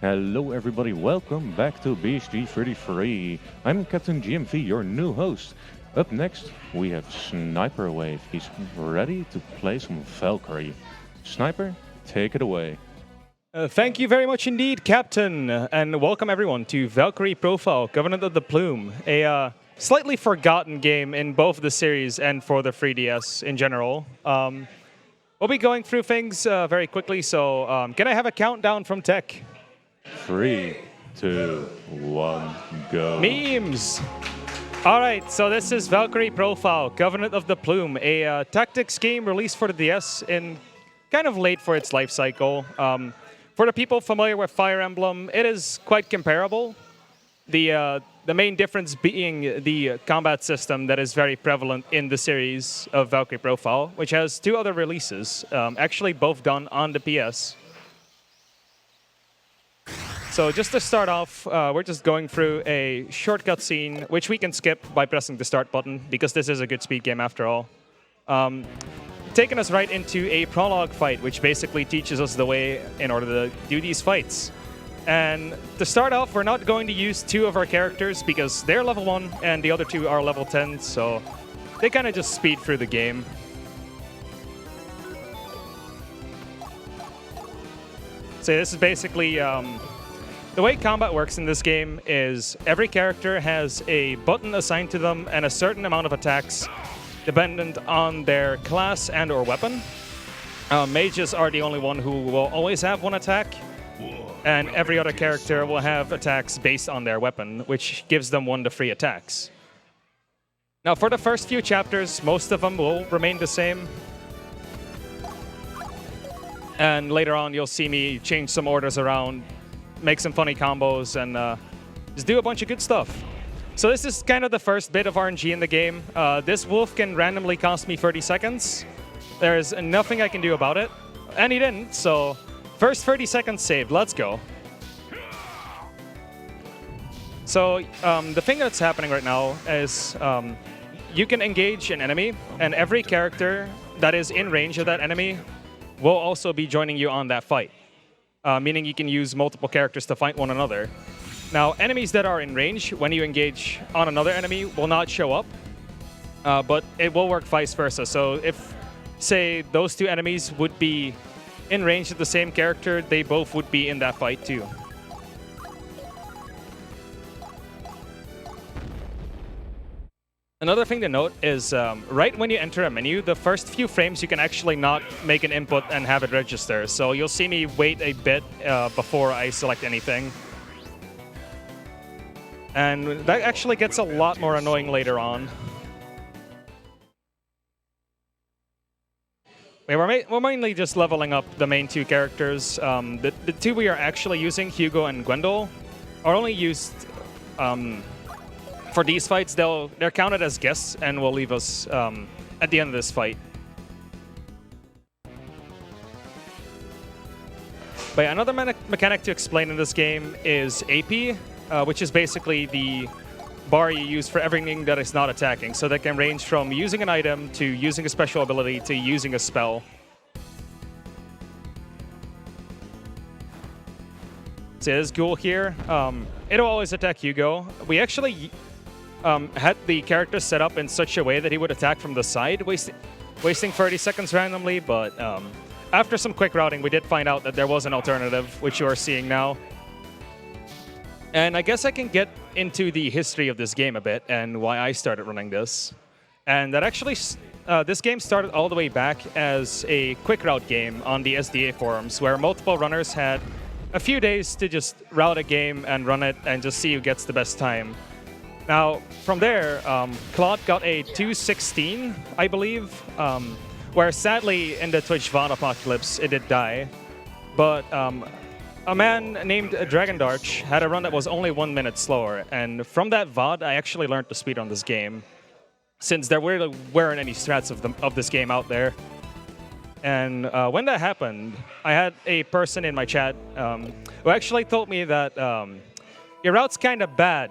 Hello everybody, welcome back to BSG33. I'm Captain GMV, your new host. Up next, we have Sniperwave. He's ready to play some Valkyrie. Sniper, take it away. Thank you very much indeed, Captain, and welcome everyone to Valkyrie Profile, Covenant of the Plume, a slightly forgotten game in both the series and for the 3DS in general. We'll be going through things very quickly, so can I have a countdown from Tech? 3, 2, 1, go. Memes! Alright, so this is Valkyrie Profile, Covenant of the Plume, a tactics game released for the DS in kind of late for its life cycle. For the people familiar with Fire Emblem, it is quite comparable. The main difference being the combat system that is very prevalent in the series of Valkyrie Profile, which has two other releases, actually both done on the PS. So just to start off, we're just going through a shortcut scene, which we can skip by pressing the start button, because this is a good speed game after all. Taking us right into a prologue fight, which basically teaches us the way in order to do these fights. And to start off, we're not going to use two of our characters, because they're level 1 and the other two are level 10, so they kind of just speed through the game. So this is basically... the way combat works in this game is every character has a button assigned to them and a certain amount of attacks dependent on their class and or weapon. Mages are the only one who will always have one attack, and every other character will have attacks based on their weapon, which gives them 1 to 3 attacks. Now for the first few chapters, most of them will remain the same. And later on, you'll see me change some orders around, make some funny combos, and just do a bunch of good stuff. So this is kind of the first bit of RNG in the game. This wolf can randomly cost me 30 seconds. There's nothing I can do about it. And he didn't, so first 30 seconds saved. Let's go. So the thing that's happening right now is you can engage an enemy, and every character that is in range of that enemy will also be joining you on that fight. Meaning you can use multiple characters to fight one another. Now, enemies that are in range, when you engage on another enemy, will not show up, but it will work vice versa. So if, say, those two enemies would be in range of the same character, they both would be in that fight too. Another thing to note is right when you enter a menu, the first few frames you can actually not make an input and have it register. So you'll see me wait a bit before I select anything. And that actually gets a lot more annoying later on. We're mainly just leveling up the main two characters. The two we are actually using, Hugo and Gwendol, are only used for these fights. They're counted as guests and will leave us at the end of this fight. But yeah, another mechanic to explain in this game is AP, which is basically the bar you use for everything that is not attacking. So that can range from using an item to using a special ability to using a spell. So this ghoul here, it'll always attack Hugo. We actually had the character set up in such a way that he would attack from the side, wasting 30 seconds randomly, but after some quick routing, we did find out that there was an alternative, which you are seeing now. And I guess I can get into the history of this game a bit and why I started running this. And that actually, this game started all the way back as a quick route game on the SDA forums, where multiple runners had a few days to just route a game and run it and just see who gets the best time. Now, from there, Claude got a 2:16, I believe, where sadly in the Twitch VOD apocalypse it did die. But a man named Dragon Darch had a run that was only 1 minute slower, and from that VOD I actually learned to speedrun this game, since there weren't any strats of this game out there. And when that happened, I had a person in my chat who actually told me that your route's kind of bad,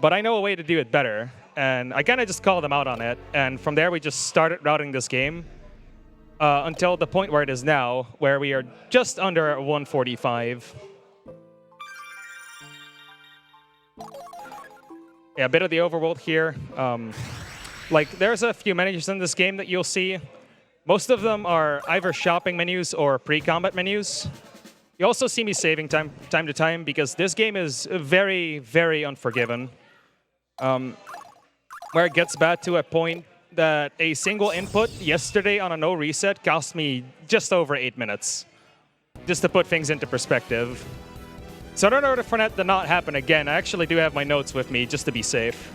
but I know a way to do it better. And I kind of just called them out on it, and from there we just started routing this game. until the point where it is now, where we are just under 145. Yeah, a bit of the overworld here. Like, there's a few menus in this game that you'll see. Most of them are either shopping menus or pre-combat menus. You also see me saving time to time because this game is very, very unforgiving. Where it gets bad to a point that a single input yesterday on a no reset cost me just over 8 minutes. Just to put things into perspective. So in order for that to not happen again, I actually do have my notes with me just to be safe.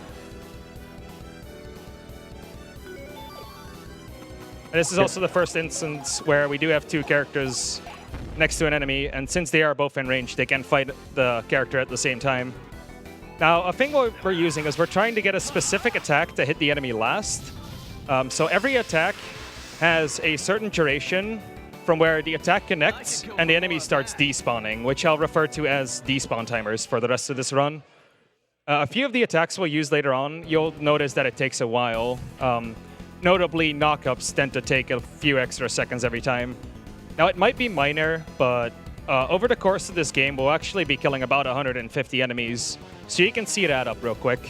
And this is also the first instance where we do have two characters next to an enemy, and since they are both in range, they can fight the character at the same time. Now, a thing we're using is we're trying to get a specific attack to hit the enemy last. So every attack has a certain duration from where the attack connects and the enemy starts despawning, which I'll refer to as despawn timers for the rest of this run. A few of the attacks we'll use later on, you'll notice that it takes a while. Notably, knockups tend to take a few extra seconds every time. Now, it might be minor, but over the course of this game, we'll actually be killing about 150 enemies. So you can see it add up real quick.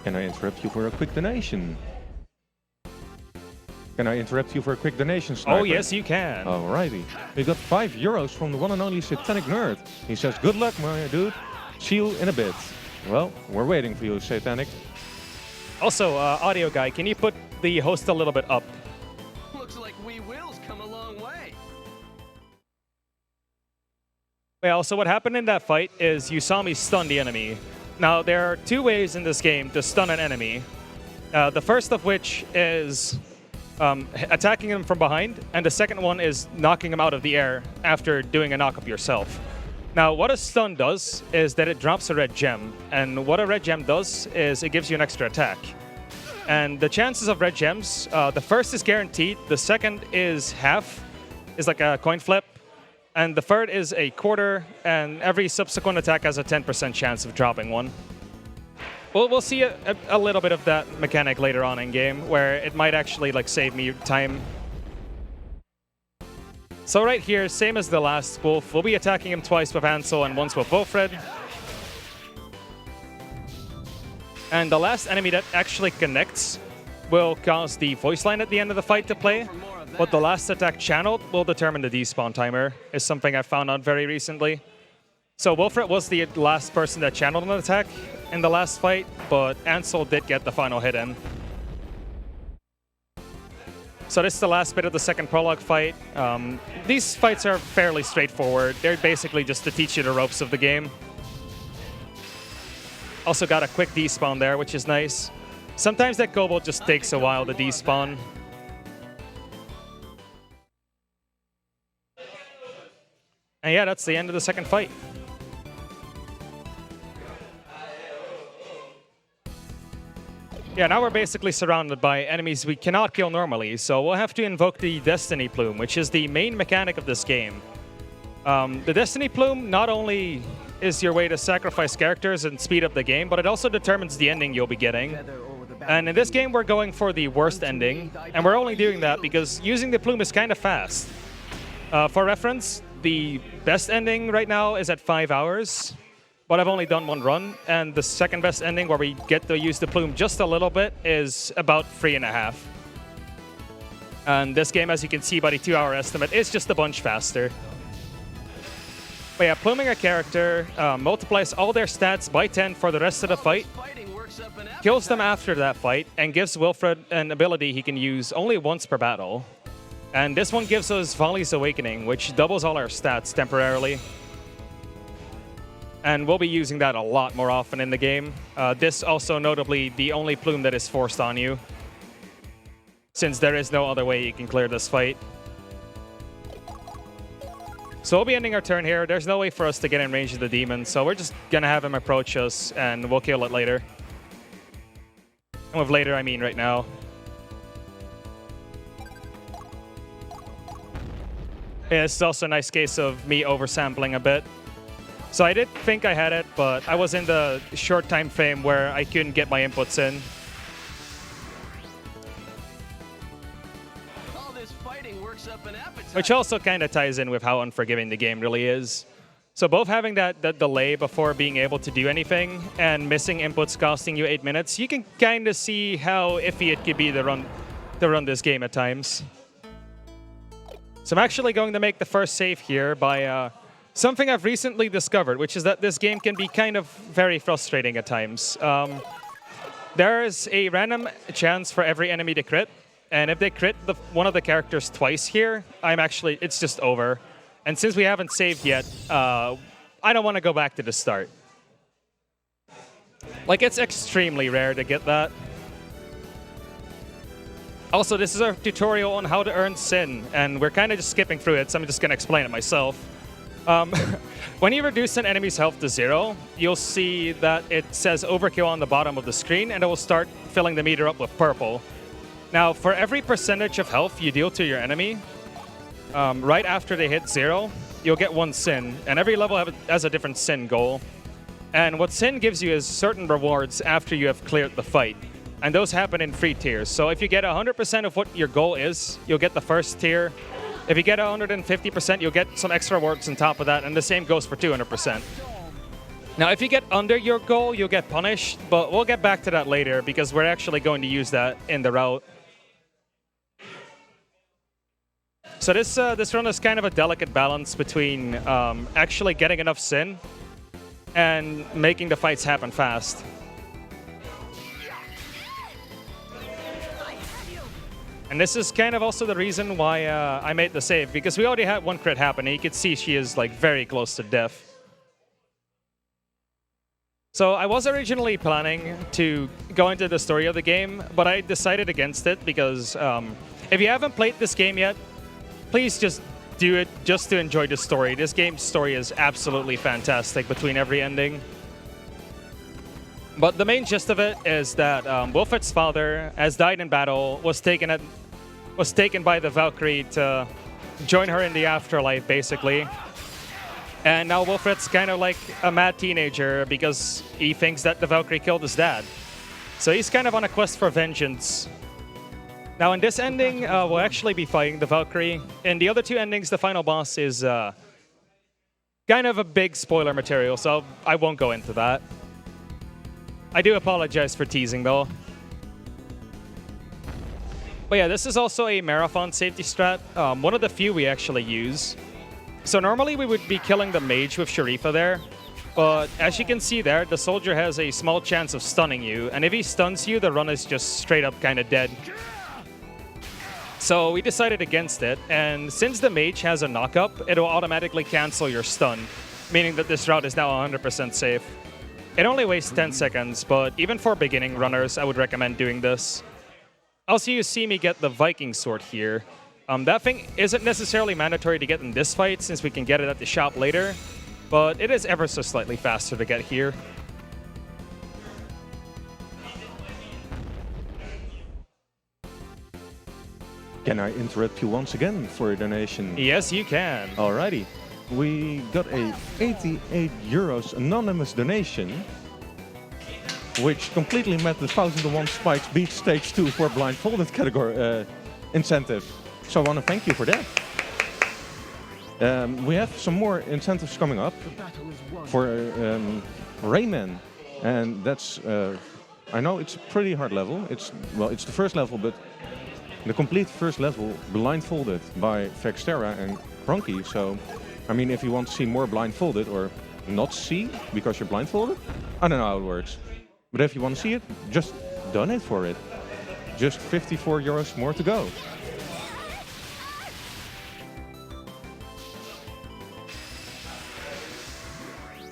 Can I interrupt you for a quick donation? Can I interrupt you for a quick donation, Sniper? Oh, yes, you can. Alrighty. We got €5 from the one and only Satanic Nerd. He says, good luck, my dude. See you in a bit. Well, we're waiting for you, Satanic. Also, audio guy, can you put the host a little bit up? Looks like we will's come a long way. Well, so what happened in that fight is you saw me stun the enemy. Now, there are two ways in this game to stun an enemy. The first of which is attacking him from behind, and the second one is knocking him out of the air after doing a knock-up yourself. Now, what a stun does is that it drops a red gem, and what a red gem does is it gives you an extra attack. And the chances of red gems, the first is guaranteed, the second is half, is like a coin flip, and the third is a quarter, and every subsequent attack has a 10% chance of dropping one. We'll see a little bit of that mechanic later on in game, where it might actually like save me time. So right here, same as the last wolf, we'll be attacking him twice with Ansel and once with Wilfred. And the last enemy that actually connects will cause the voice line at the end of the fight to play. But the last attack channeled will determine the despawn timer, is something I found out very recently. So Wilfred was the last person that channeled an attack in the last fight, but Ansel did get the final hit in. So this is the last bit of the second prologue fight. These fights are fairly straightforward. They're basically just to teach you the ropes of the game. Also got a quick despawn there, which is nice. Sometimes that kobold just takes a while to despawn. And yeah, that's the end of the second fight. Yeah, now we're basically surrounded by enemies we cannot kill normally, so we'll have to invoke the Destiny Plume, which is the main mechanic of this game. The Destiny Plume not only is your way to sacrifice characters and speed up the game, but it also determines the ending you'll be getting. And in this game, we're going for the worst ending, and we're only doing that because using the Plume is kind of fast. For reference, the best ending right now is at 5 hours. But I've only done one run, and the second best ending where we get to use the Plume just a little bit is about 3.5. And this game, as you can see by the 2-hour estimate, is just a bunch faster. But yeah, pluming a character multiplies all their stats by 10 for the rest of the fight, kills them after that fight, and gives Wilfred an ability he can use only once per battle. And this one gives us Volley's Awakening, which doubles all our stats temporarily. And we'll be using that a lot more often in the game. This also notably the only plume that is forced on you, since there is no other way you can clear this fight. So we'll be ending our turn here. There's no way for us to get in range of the demon, so we're just gonna have him approach us and we'll kill it later. And with later, I mean right now. Yeah, this is also a nice case of me oversampling a bit. So I did think I had it, but I was in the short time frame where I couldn't get my inputs in. All this fighting works up an appetite. Which also kind of ties in with how unforgiving the game really is. So both having that delay before being able to do anything and missing inputs costing you 8 minutes, you can kind of see how iffy it could be to run this game at times. So I'm actually going to make the first save here by something I've recently discovered, which is that this game can be kind of very frustrating at times. There is a random chance for every enemy to crit, and if they crit one of the characters twice here, it's just over. And since we haven't saved yet, I don't want to go back to the start. Like, it's extremely rare to get that. Also, this is a tutorial on how to earn Sin, and we're kind of just skipping through it, so I'm just going to explain it myself. When you reduce an enemy's health to 0, you'll see that it says overkill on the bottom of the screen, and it will start filling the meter up with purple. Now, for every percentage of health you deal to your enemy, right after they hit 0, you'll get 1 Sin, and every level has a different Sin goal. And what Sin gives you is certain rewards after you have cleared the fight, and those happen in 3 tiers. So if you get 100% of what your goal is, you'll get the first tier. If you get 150%, you'll get some extra rewards on top of that, and the same goes for 200%. Now, if you get under your goal, you'll get punished, but we'll get back to that later because we're actually going to use that in the route. So this run is kind of a delicate balance between actually getting enough Sin and making the fights happen fast. And this is kind of also the reason why I made the save, because we already had 1 crit happen, and you can see she is like very close to death. So I was originally planning to go into the story of the game, but I decided against it because if you haven't played this game yet, please just do it just to enjoy the story. This game's story is absolutely fantastic between every ending. But the main gist of it is that Wilfred's father has died in battle, was taken by the Valkyrie to join her in the afterlife, basically. And now Wilfred's kind of like a mad teenager because he thinks that the Valkyrie killed his dad. So he's kind of on a quest for vengeance. Now in this ending, we'll actually be fighting the Valkyrie. In the other 2 endings, the final boss is kind of a big spoiler material, so I won't go into that. I do apologize for teasing, though. But yeah, this is also a marathon safety strat, one of the few we actually use. So normally we would be killing the mage with Sharifa there, but as you can see there, the soldier has a small chance of stunning you, and if he stuns you, the run is just straight up kind of dead. So we decided against it, and since the mage has a knock-up, it'll automatically cancel your stun, meaning that this route is now 100% safe. It only wastes 10 seconds, but even for beginning runners, I would recommend doing this. Also, you see me get the Viking sword here. That thing isn't necessarily mandatory to get in this fight, since we can get it at the shop later, but it is ever so slightly faster to get here. Can I interrupt you once again for a donation? Yes, you can. Alrighty. We got a 88 euros anonymous donation, which completely met the 1001 Spikes Beat Stage 2 for blindfolded category incentive. So I want to thank you for that. We have some more incentives coming up for Rayman, and that's I know it's a pretty hard level. It's the first level, but the complete first level blindfolded by Vextera and Cronky. So I mean, if you want to see more blindfolded or not see because you're blindfolded, I don't know how it works. But if you want to see it, just donate for it. Just 54 euros more to go.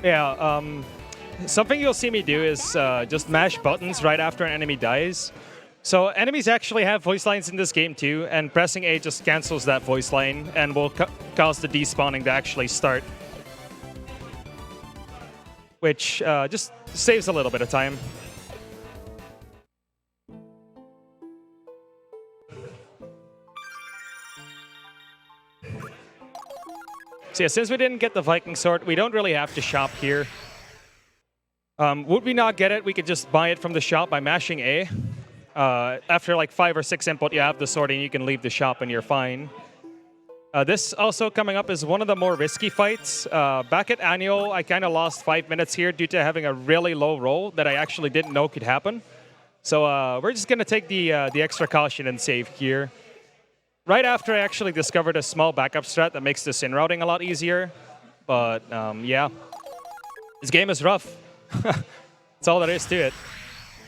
Yeah, something you'll see me do is just mash buttons right after an enemy dies. So enemies actually have voice lines in this game too, and pressing A just cancels that voice line and will cause the despawning to actually start, which just saves a little bit of time. So yeah, since we didn't get the Viking sword, we don't really have to shop here. Would we not get it, we could just buy it from the shop by mashing A. After like 5 or 6 input, you have the sword and you can leave the shop and you're fine. This also coming up is one of the more risky fights. Back at Annual, I kind of lost 5 minutes here due to having a really low roll that I actually didn't know could happen. So we're just going to take the extra caution and save here. Right after I actually discovered a small backup strat that makes the sin routing a lot easier. But yeah, this game is rough. That's all there is to it.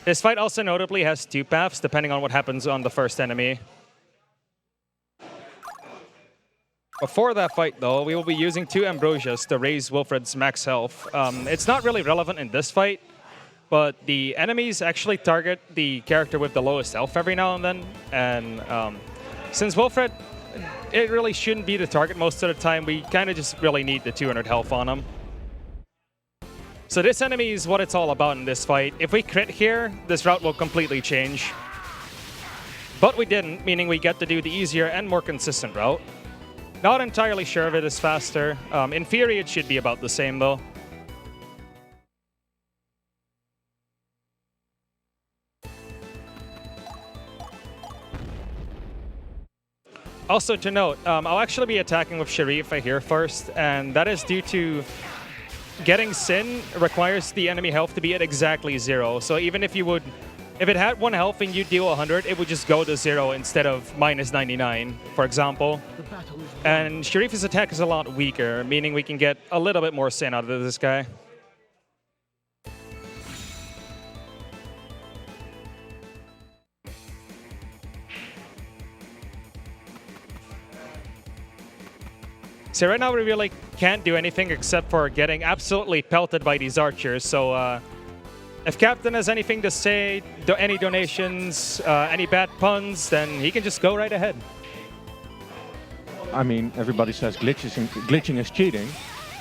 This fight also notably has 2 paths depending on what happens on the first enemy. Before that fight, though, we will be using 2 Ambrosias to raise Wilfred's max health. It's not really relevant in this fight, but the enemies actually target the character with the lowest health every now and then. And since Wilfred, it really shouldn't be the target most of the time, we kind of just really need the 200 health on him. So this enemy is what it's all about in this fight. If we crit here, this route will completely change. But we didn't, meaning we get to do the easier and more consistent route. Not entirely sure if it is faster. In theory, it should be about the same, though. Also to note, I'll actually be attacking with Sharifa here first, and that is due to getting Sin requires the enemy health to be at exactly 0. So even if it had 1 health and you deal 100, it would just go to 0 instead of -99, for example. And Sharifa's attack is a lot weaker, meaning we can get a little bit more Sin out of this guy. So right now we really can't do anything except for getting absolutely pelted by these archers. So if Captain has anything to say, any donations, any bad puns, then he can just go right ahead. I mean, everybody says glitching is cheating.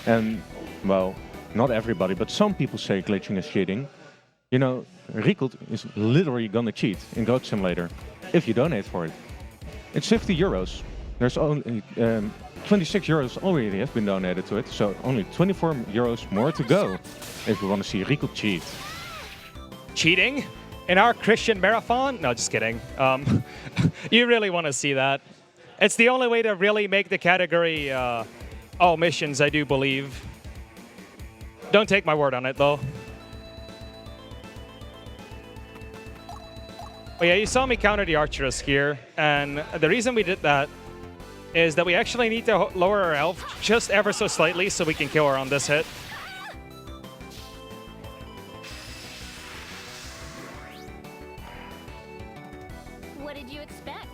And, well, not everybody, but some people say glitching is cheating. You know, Rikult is literally gonna cheat in Goat Simulator if you donate for it. It's 50 euros. There's only 26 euros already have been donated to it, so only 24 euros more to go if you want to see Rikult cheat. Cheating? In our Christian marathon? No, just kidding. You really want to see that. It's the only way to really make the category all missions, I do believe. Don't take my word on it, though. But yeah, you saw me counter the Archeress here, and the reason we did that is that we actually need to lower our health just ever so slightly so we can kill her on this hit. What did you expect?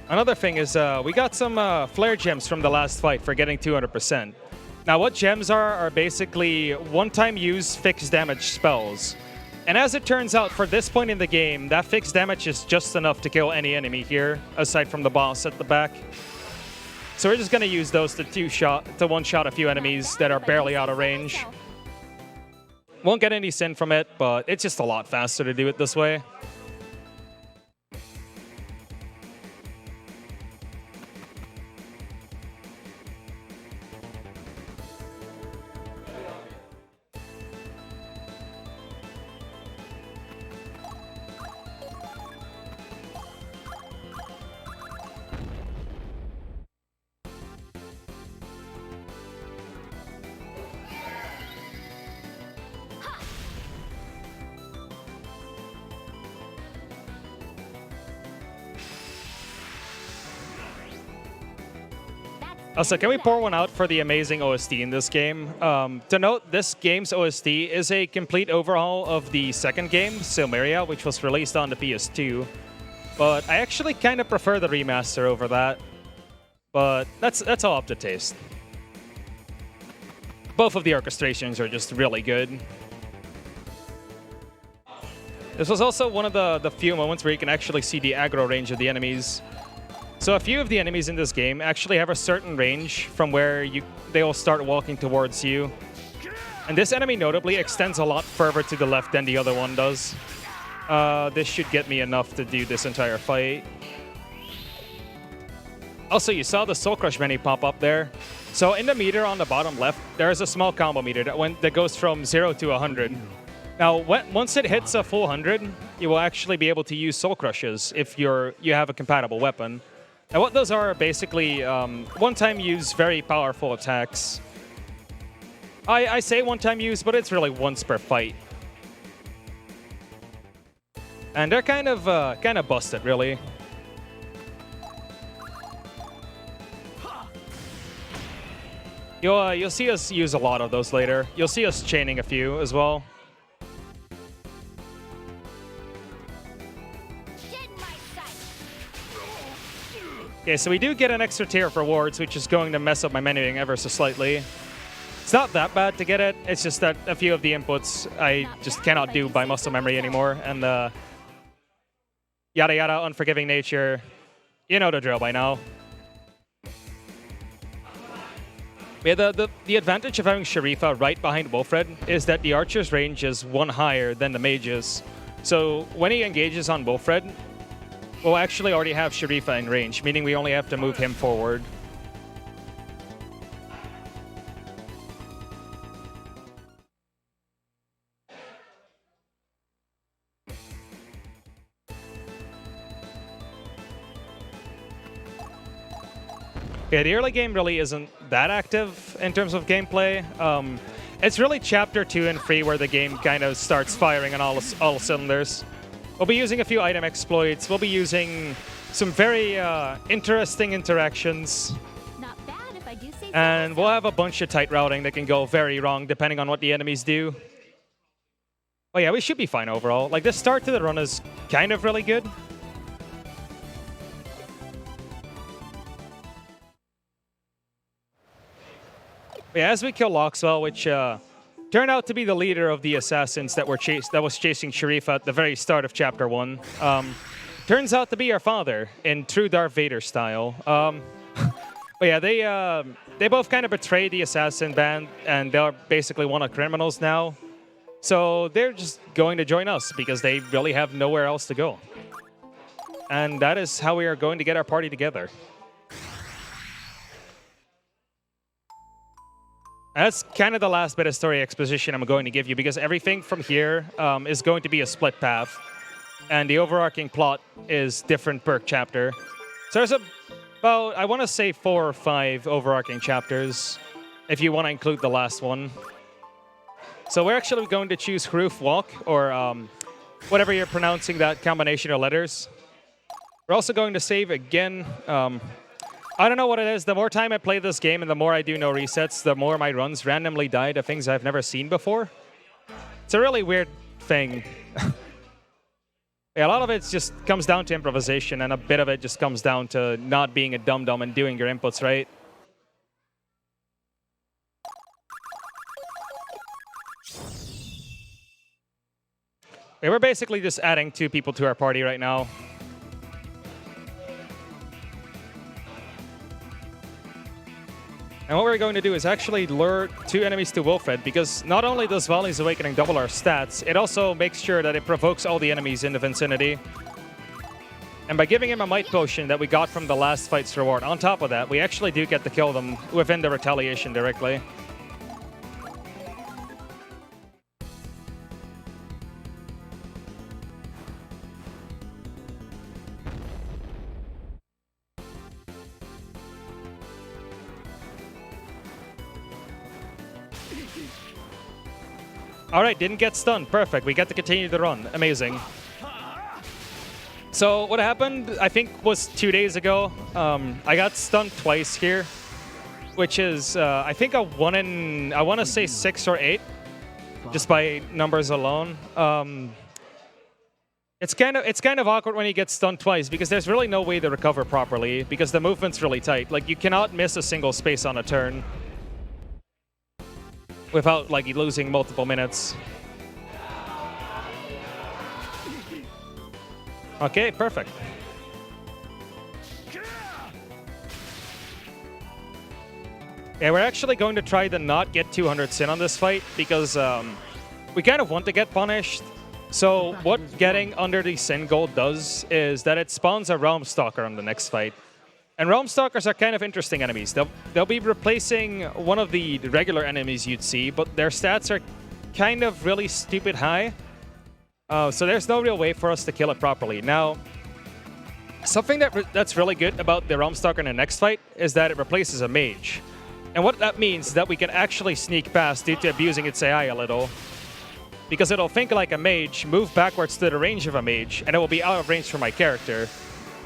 Another thing is we got some flare gems from the last fight for getting 200%. Now what gems are basically one-time use fixed damage spells. And as it turns out, for this point in the game, that fixed damage is just enough to kill any enemy here, aside from the boss at the back. So we're just going to use those to one-shot a few enemies that are barely out of range. Won't get any Sin from it, but it's just a lot faster to do it this way. Also, can we pour one out for the amazing OST in this game? To note, this game's OST is a complete overhaul of the second game, Silmeria, which was released on the PS2. But I actually kind of prefer the remaster over that. But that's all up to taste. Both of the orchestrations are just really good. This was also one of the few moments where you can actually see the aggro range of the enemies. So a few of the enemies in this game actually have a certain range from where they will start walking towards you. And this enemy notably extends a lot further to the left than the other one does. This should get me enough to do this entire fight. Also, you saw the Soul Crush menu pop up there. So in the meter on the bottom left, there is a small combo meter that goes from 0 to 100. Now, once it hits a full 100, you will actually be able to use Soul Crushes if you have a compatible weapon. Now, what those are basically one-time use, very powerful attacks. I say one-time use, but it's really once per fight. And they're kind of busted, really. You'll see us use a lot of those later. You'll see us chaining a few as well. Okay, so we do get an extra tier of rewards, which is going to mess up my menuing ever so slightly. It's not that bad to get it. It's just that a few of the inputs I just cannot do by muscle memory anymore, and yada yada, unforgiving nature. You know the drill by now. Yeah, the advantage of having Sharifa right behind Wolfred is that the archer's range is one higher than the mage's. So when he engages on Wolfred, we'll actually already have Sharifa in range, meaning we only have to move him forward. Yeah, the early game really isn't that active in terms of gameplay. It's really Chapter 2 and 3 where the game kind of starts firing on all cylinders. We'll be using a few item exploits. We'll be using some very interesting interactions. Not bad if I do say so And we'll myself. have a bunch of tight routing that can go very wrong depending on what the enemies do. Oh yeah, we should be fine overall. Like, the start to the run is kind of really good. Yeah, as we kill Loxwell, which turned out to be the leader of the assassins that was chasing Sharifa at the very start of Chapter 1. Turns out to be our father in true Darth Vader style. But yeah, they both kind of betrayed the assassin band, and they're basically one of criminals now. So they're just going to join us because they really have nowhere else to go. And that is how we are going to get our party together. That's kind of the last bit of story exposition I'm going to give you, because everything from here is going to be a split path. And the overarching plot is different per chapter. So there's about, I want to say 4 or 5 overarching chapters, if you want to include the last one. So we're actually going to choose Hroof Walk, or whatever you're pronouncing that combination of letters. We're also going to save again. I don't know what it is. The more time I play this game and the more I do no resets, the more my runs randomly die to things I've never seen before. It's a really weird thing. Yeah, a lot of it just comes down to improvisation, and a bit of it just comes down to not being a dum-dum and doing your inputs right. Yeah, we're basically just adding 2 people to our party right now. And what we're going to do is actually lure 2 enemies to Wilfred, because not only does Vali's Awakening double our stats, it also makes sure that it provokes all the enemies in the vicinity. And by giving him a Might Potion that we got from the last fight's reward, on top of that, we actually do get to kill them within the retaliation directly. All right, didn't get stunned. Perfect. We get to continue the run. Amazing. So what happened, I think, was 2 days ago. I got stunned twice here, which is, I think, a 1 in, I want to say 6 or 8, just by numbers alone. It's kind of awkward when you get stunned twice, because there's really no way to recover properly, because the movement's really tight. Like, you cannot miss a single space on a turn without, like, losing multiple minutes. Okay, perfect. Yeah, we're actually going to try to not get 200 Sin on this fight, because we kind of want to get punished. So what getting under the Sin Gold does is that it spawns a Realm Stalker on the next fight. And Realm Stalkers are kind of interesting enemies. They'll be replacing one of the regular enemies you'd see, but their stats are kind of really stupid high. So there's no real way for us to kill it properly. Now, something that's really good about the Realmstalker in the next fight is that it replaces a mage. And what that means is that we can actually sneak past due to abusing its AI a little. Because it'll think like a mage, move backwards to the range of a mage, and it will be out of range for my character.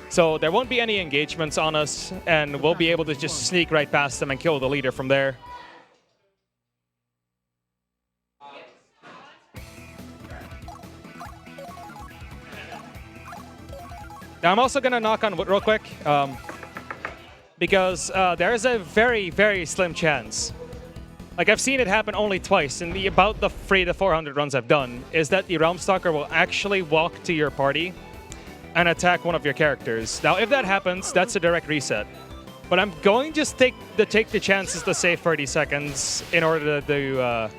So there won't be any engagements on us, and we'll be able to just sneak right past them and kill the leader from there. Now I'm also going to knock on wood real quick, because there is a very, very slim chance. Like, I've seen it happen only twice in about the 300 to 400 runs I've done, is that the Realmstalker will actually walk to your party and attack one of your characters. Now, if that happens, that's a direct reset. But I'm going to just take the chances to save 30 seconds in order to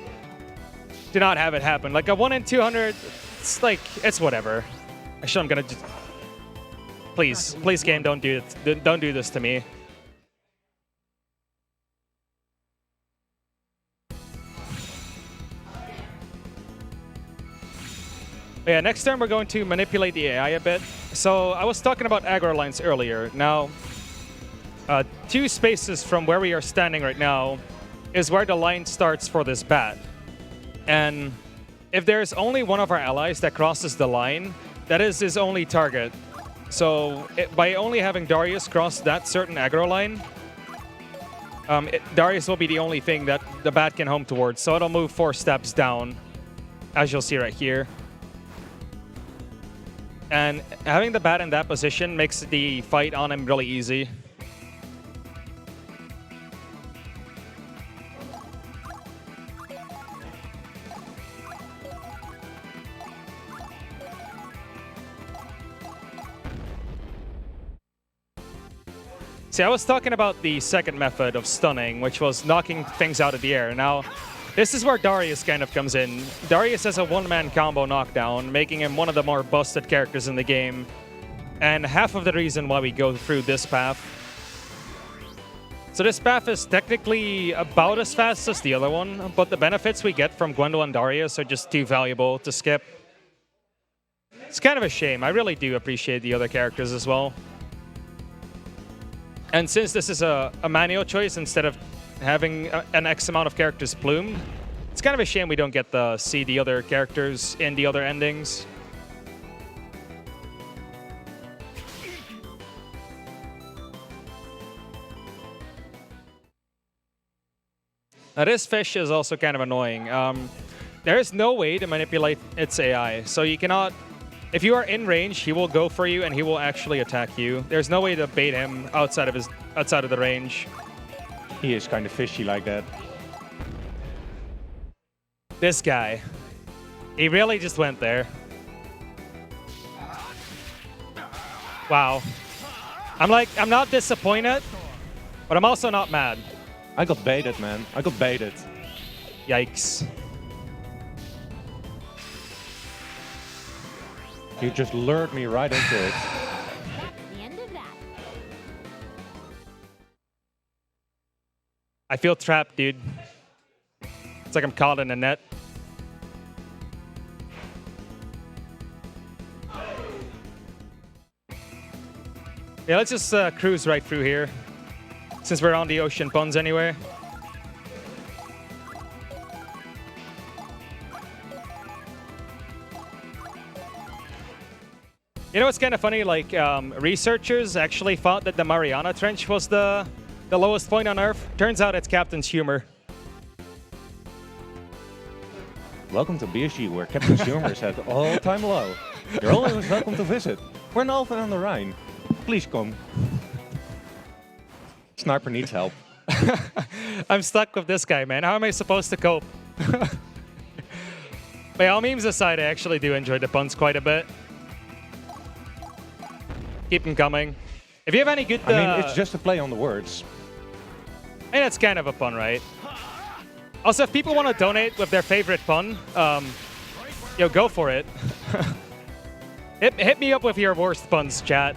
not have it happen. Like a 1 in 200, it's like, it's whatever. Actually, I'm gonna just... Please, game, don't do it. Don't do this to me. But yeah, next turn we're going to manipulate the AI a bit. So I was talking about aggro lines earlier. Now, 2 spaces from where we are standing right now is where the line starts for this bat. And if there's only one of our allies that crosses the line, that is his only target. So by only having Darius cross that certain aggro line, Darius will be the only thing that the bat can home towards. So it'll move 4 steps down, as you'll see right here. And having the bat in that position makes the fight on him really easy. See, I was talking about the second method of stunning, which was knocking things out of the air. Now, this is where Darius kind of comes in. Darius has a one-man combo knockdown, making him one of the more busted characters in the game. And half of the reason why we go through this path. So this path is technically about as fast as the other one, but the benefits we get from Gwendolyn and Darius are just too valuable to skip. It's kind of a shame. I really do appreciate the other characters as well. And since this is a manual choice instead of having an X amount of characters Plume, it's kind of a shame we don't get to see the other characters in the other endings. Now this fish is also kind of annoying. There is no way to manipulate its AI, so you cannot... If you are in range, he will go for you and he will actually attack you. There's no way to bait him outside of the range. He is kind of fishy like that. This guy. He really just went there. Wow. I'm not disappointed, but I'm also not mad. I got baited, man. I got baited. Yikes. You just lured me right into it. The end of that. I feel trapped, dude. It's like I'm caught in a net. Yeah, let's just cruise right through here, since we're on the ocean puns anyway. You know what's kind of funny? Like, researchers actually thought that the Mariana Trench was the lowest point on Earth. Turns out it's Captain's humor. Welcome to BSG, where Captain's humor is at all-time low. You're always welcome to visit. We're in Alphen on the Rhine. Please come. Sniper needs help. I'm stuck with this guy, man. How am I supposed to cope? But all memes aside, I actually do enjoy the puns quite a bit. Keep them coming. If you have any good... I mean, it's just a play on the words. And it's kind of a pun, right? Also, if people want to donate with their favorite pun, yo, go for it. Hit me up with your worst puns, chat.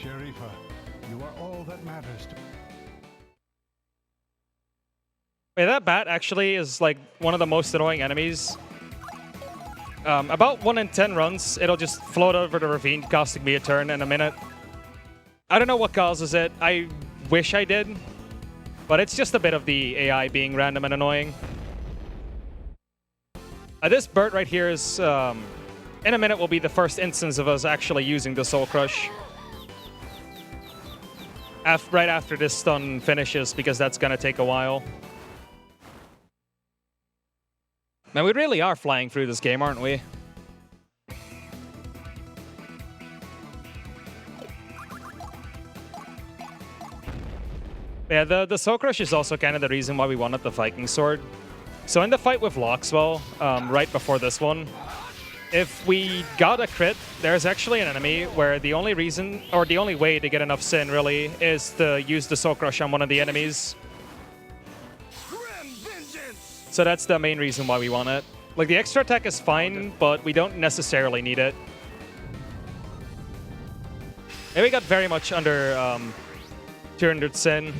Sharifa, you are all that matters to Yeah, that bat actually is like one of the most annoying enemies. About 1 in 10 runs, it'll just float over the ravine, costing me a turn in a minute. I don't know what causes it. I wish I did. But it's just a bit of the AI being random and annoying. This bird right here is, in a minute, will be the first instance of us actually using the Soul Crush. Right after this stun finishes, because that's going to take a while. Now, we really are flying through this game, aren't we? Yeah, the Soul Crush is also kind of the reason why we wanted the Viking Sword. So in the fight with Loxwell, right before this one, if we got a crit, there's actually an enemy where the only reason, or the only way to get enough Sin, really, is to use the Soul Crush on one of the enemies. So that's the main reason why we want it. Like, the extra attack is fine, but we don't necessarily need it. And we got very much under 200 Sin,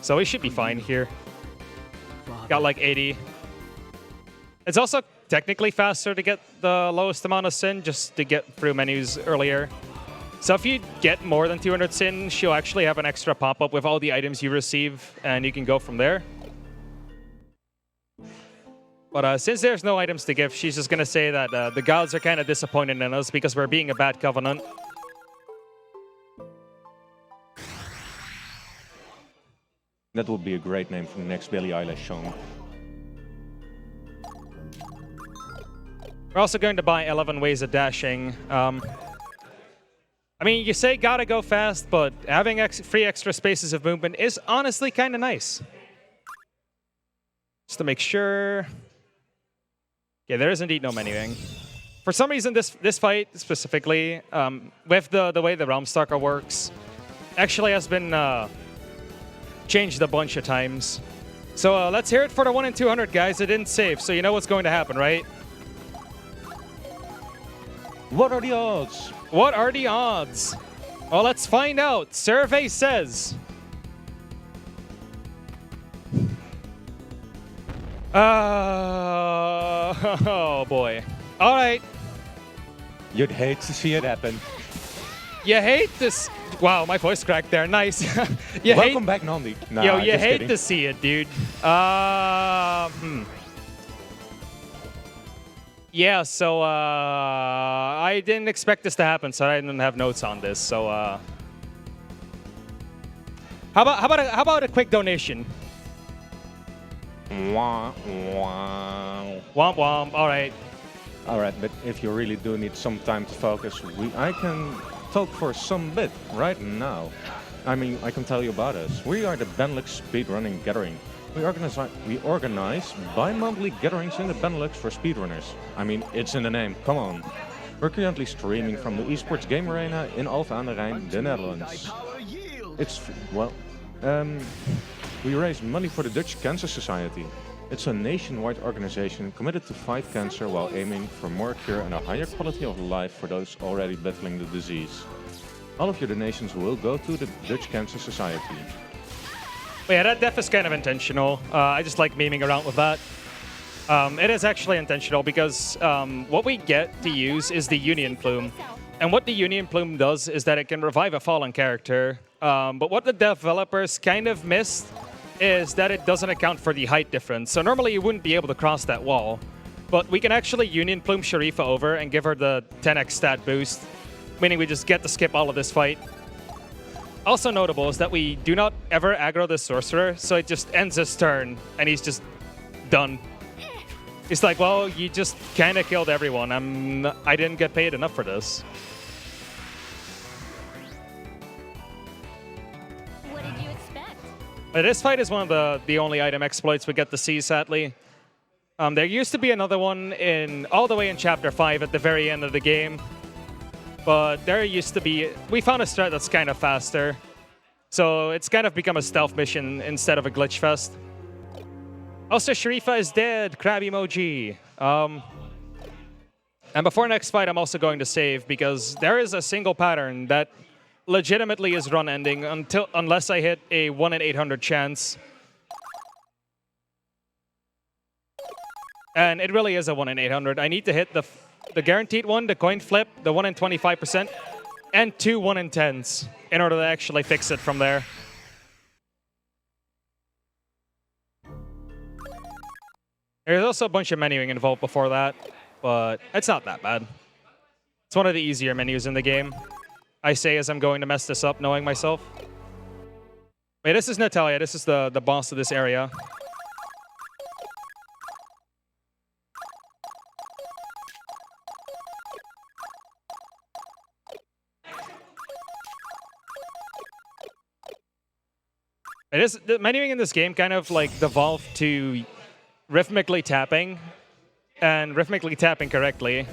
so we should be fine here. Got like 80. It's also technically faster to get the lowest amount of Sin, just to get through menus earlier. So if you get more than 200 Sin, she'll actually have an extra pop-up with all the items you receive, and you can go from there. But since there's no items to give, she's just going to say that the gods are kind of disappointed in us because we're being a bad covenant. That would be a great name for the next Billie Eilish song. We're also going to buy 11 ways of dashing. I mean, you say gotta go fast, but having free extra spaces of movement is honestly kind of nice. Just to make sure. Yeah, there is indeed no menuing. For some reason, this fight specifically, with the way the Realm Stalker works, actually has been changed a bunch of times. So let's hear it for the 1 in 200 guys that didn't save, so you know what's going to happen, right? What are the odds? What are the odds? Well, let's find out. Survey says... oh boy. All right. You'd hate to see it happen. You hate this. Wow, my voice cracked there. Nice. Welcome back, Nandi. Nah, yo, you hate kidding. to see it, dude. Yeah, so I didn't expect this to happen, so I didn't have notes on this. So how about a quick donation? Wah, wah. Womp womp. All right. All right, but if you really do need some time to focus, I can talk for some bit right now. I mean, I can tell you about us. We are the Benelux Speedrunning Gathering. We organize bi-monthly gatherings in the Benelux for speedrunners. I mean, it's in the name, come on. We're currently streaming from the esports game arena in Alphen aan de Rijn, the Netherlands. We raise money for the Dutch Cancer Society. It's a nationwide organization committed to fight cancer while aiming for more cure and a higher quality of life for those already battling the disease. All of your donations will go to the Dutch Cancer Society. Yeah, that def is kind of intentional. I just like memeing around with that. It is actually intentional because what we get to use is the Union Plume. And what the Union Plume does is that it can revive a fallen character. But what the developers kind of missed is that it doesn't account for the height difference. So normally you wouldn't be able to cross that wall. But we can actually Union Plume Sharifa over and give her the 10x stat boost, meaning we just get to skip all of this fight. Also notable is that we do not ever aggro the sorcerer, so it just ends his turn, and he's just done. It's like, well, you just kind of killed everyone. I didn't get paid enough for this. What did you expect? This fight is one of the only item exploits we get to see, sadly. There used to be another one all the way in Chapter 5 at the very end of the game. But there used to be... We found a strat that's kind of faster. So it's kind of become a stealth mission instead of a glitch fest. Also, Sharifa is dead. Crab emoji. And before next fight, I'm also going to save because there is a single pattern that legitimately is run ending unless I hit a 1 in 800 chance. And it really is a 1 in 800. I need to hit the guaranteed one, the coin flip, the 1 in 25%, and 2 1 in 10s in order to actually fix it from there. There's also a bunch of menuing involved before that, but it's not that bad. It's one of the easier menus in the game. I say as I'm going to mess this up, knowing myself. Wait, this is Natalia. This is the boss of this area. The menuing in this game kind of like devolved to rhythmically tapping, and rhythmically tapping correctly.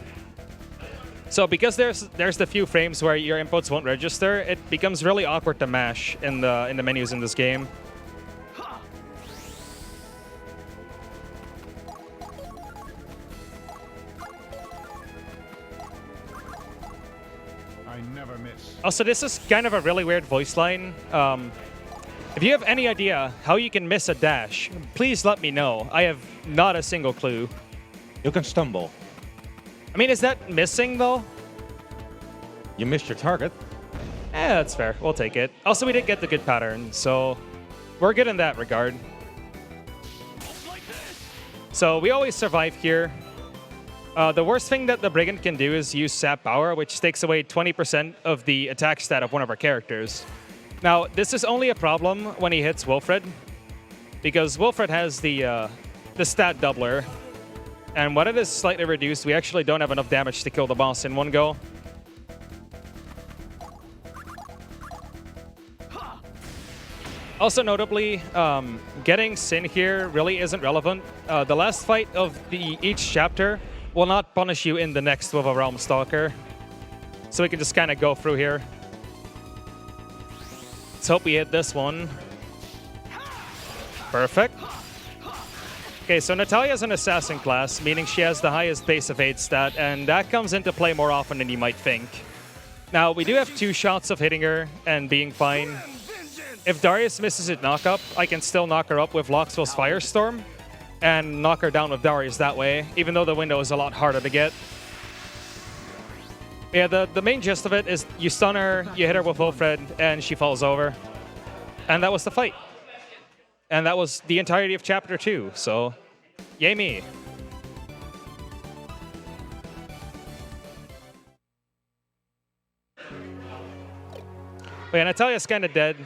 So because there's the few frames where your inputs won't register, it becomes really awkward to mash in the menus in this game. I never miss. Also, this is kind of a really weird voice line. If you have any idea how you can miss a dash, please let me know. I have not a single clue. You can stumble. I mean, is that missing, though? You missed your target. That's fair. We'll take it. Also, we did get the good pattern, so we're good in that regard. So we always survive here. The worst thing that the Brigand can do is use Sap Power, which takes away 20% of the attack stat of one of our characters. Now, this is only a problem when he hits Wilfred, because Wilfred has the stat doubler, and when it is slightly reduced, we actually don't have enough damage to kill the boss in one go. Also notably, getting Sin here really isn't relevant. The last fight of each chapter will not punish you in the next with a Realm Stalker, so we can just kind of go through here. Let's hope we hit this one. Perfect. Okay, so Natalia's an assassin class, meaning she has the highest base evade stat, and that comes into play more often than you might think. Now, we do have 2 shots of hitting her and being fine. If Darius misses it knock-up, I can still knock her up with Loxwell's Firestorm and knock her down with Darius that way, even though the window is a lot harder to get. Yeah, the main gist of it is you stun her, you hit her with Wilfred, and she falls over. And that was the fight. And that was the entirety of Chapter 2, so yay me. But yeah, Natalia's kind of dead.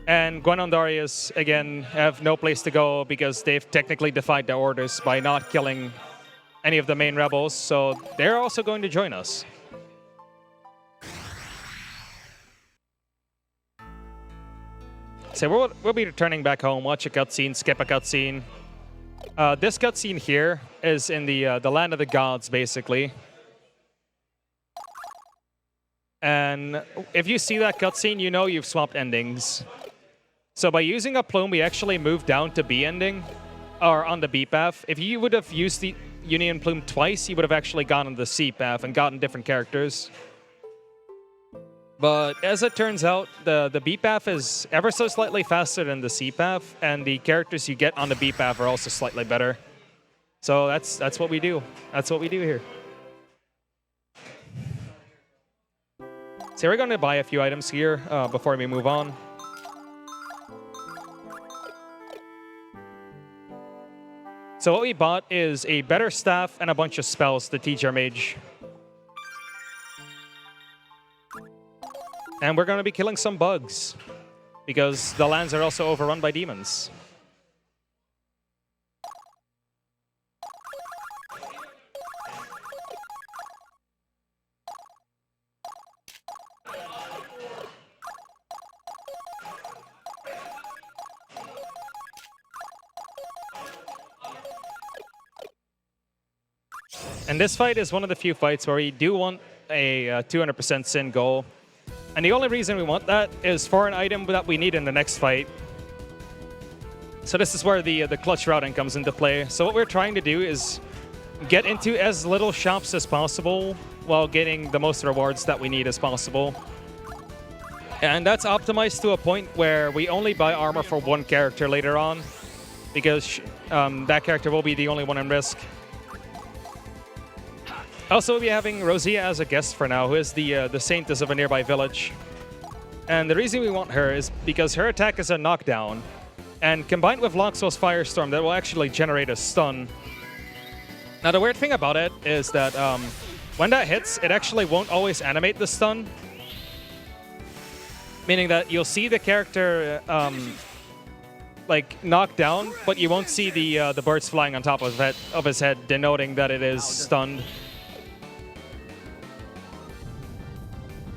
And Gwen and Darius, again, have no place to go because they've technically defied their orders by not killing any of the main rebels, so they're also going to join us. So we'll be returning back home, watch a cutscene, skip a cutscene. This cutscene here is in the land of the gods, basically. And if you see that cutscene, you know you've swapped endings. So by using a Plume, we actually moved down to B ending, or on the B path. If you would have used the Union Plume twice, you would have actually gone on the C path and gotten different characters. But as it turns out, the B path is ever so slightly faster than the C path, and the characters you get on the B path are also slightly better. So that's what we do. That's what we do here. So we're going to buy a few items here before we move on. So what we bought is a better staff and a bunch of spells to teach our mage. And we're going to be killing some bugs, because the lands are also overrun by demons. And this fight is one of the few fights where we do want a 200% Sin goal. And the only reason we want that is for an item that we need in the next fight. So this is where the clutch routing comes into play. So what we're trying to do is get into as little shops as possible while getting the most rewards that we need as possible. And that's optimized to a point where we only buy armor for one character later on, because that character will be the only one in risk. Also, we'll be having Rosia as a guest for now, who is the Saintess of a nearby village. And the reason we want her is because her attack is a knockdown, and combined with Loxwell's Firestorm, that will actually generate a stun. Now, the weird thing about it is that when that hits, it actually won't always animate the stun. Meaning that you'll see the character like knocked down, but you won't see the birds flying on top of his head, denoting that it is stunned.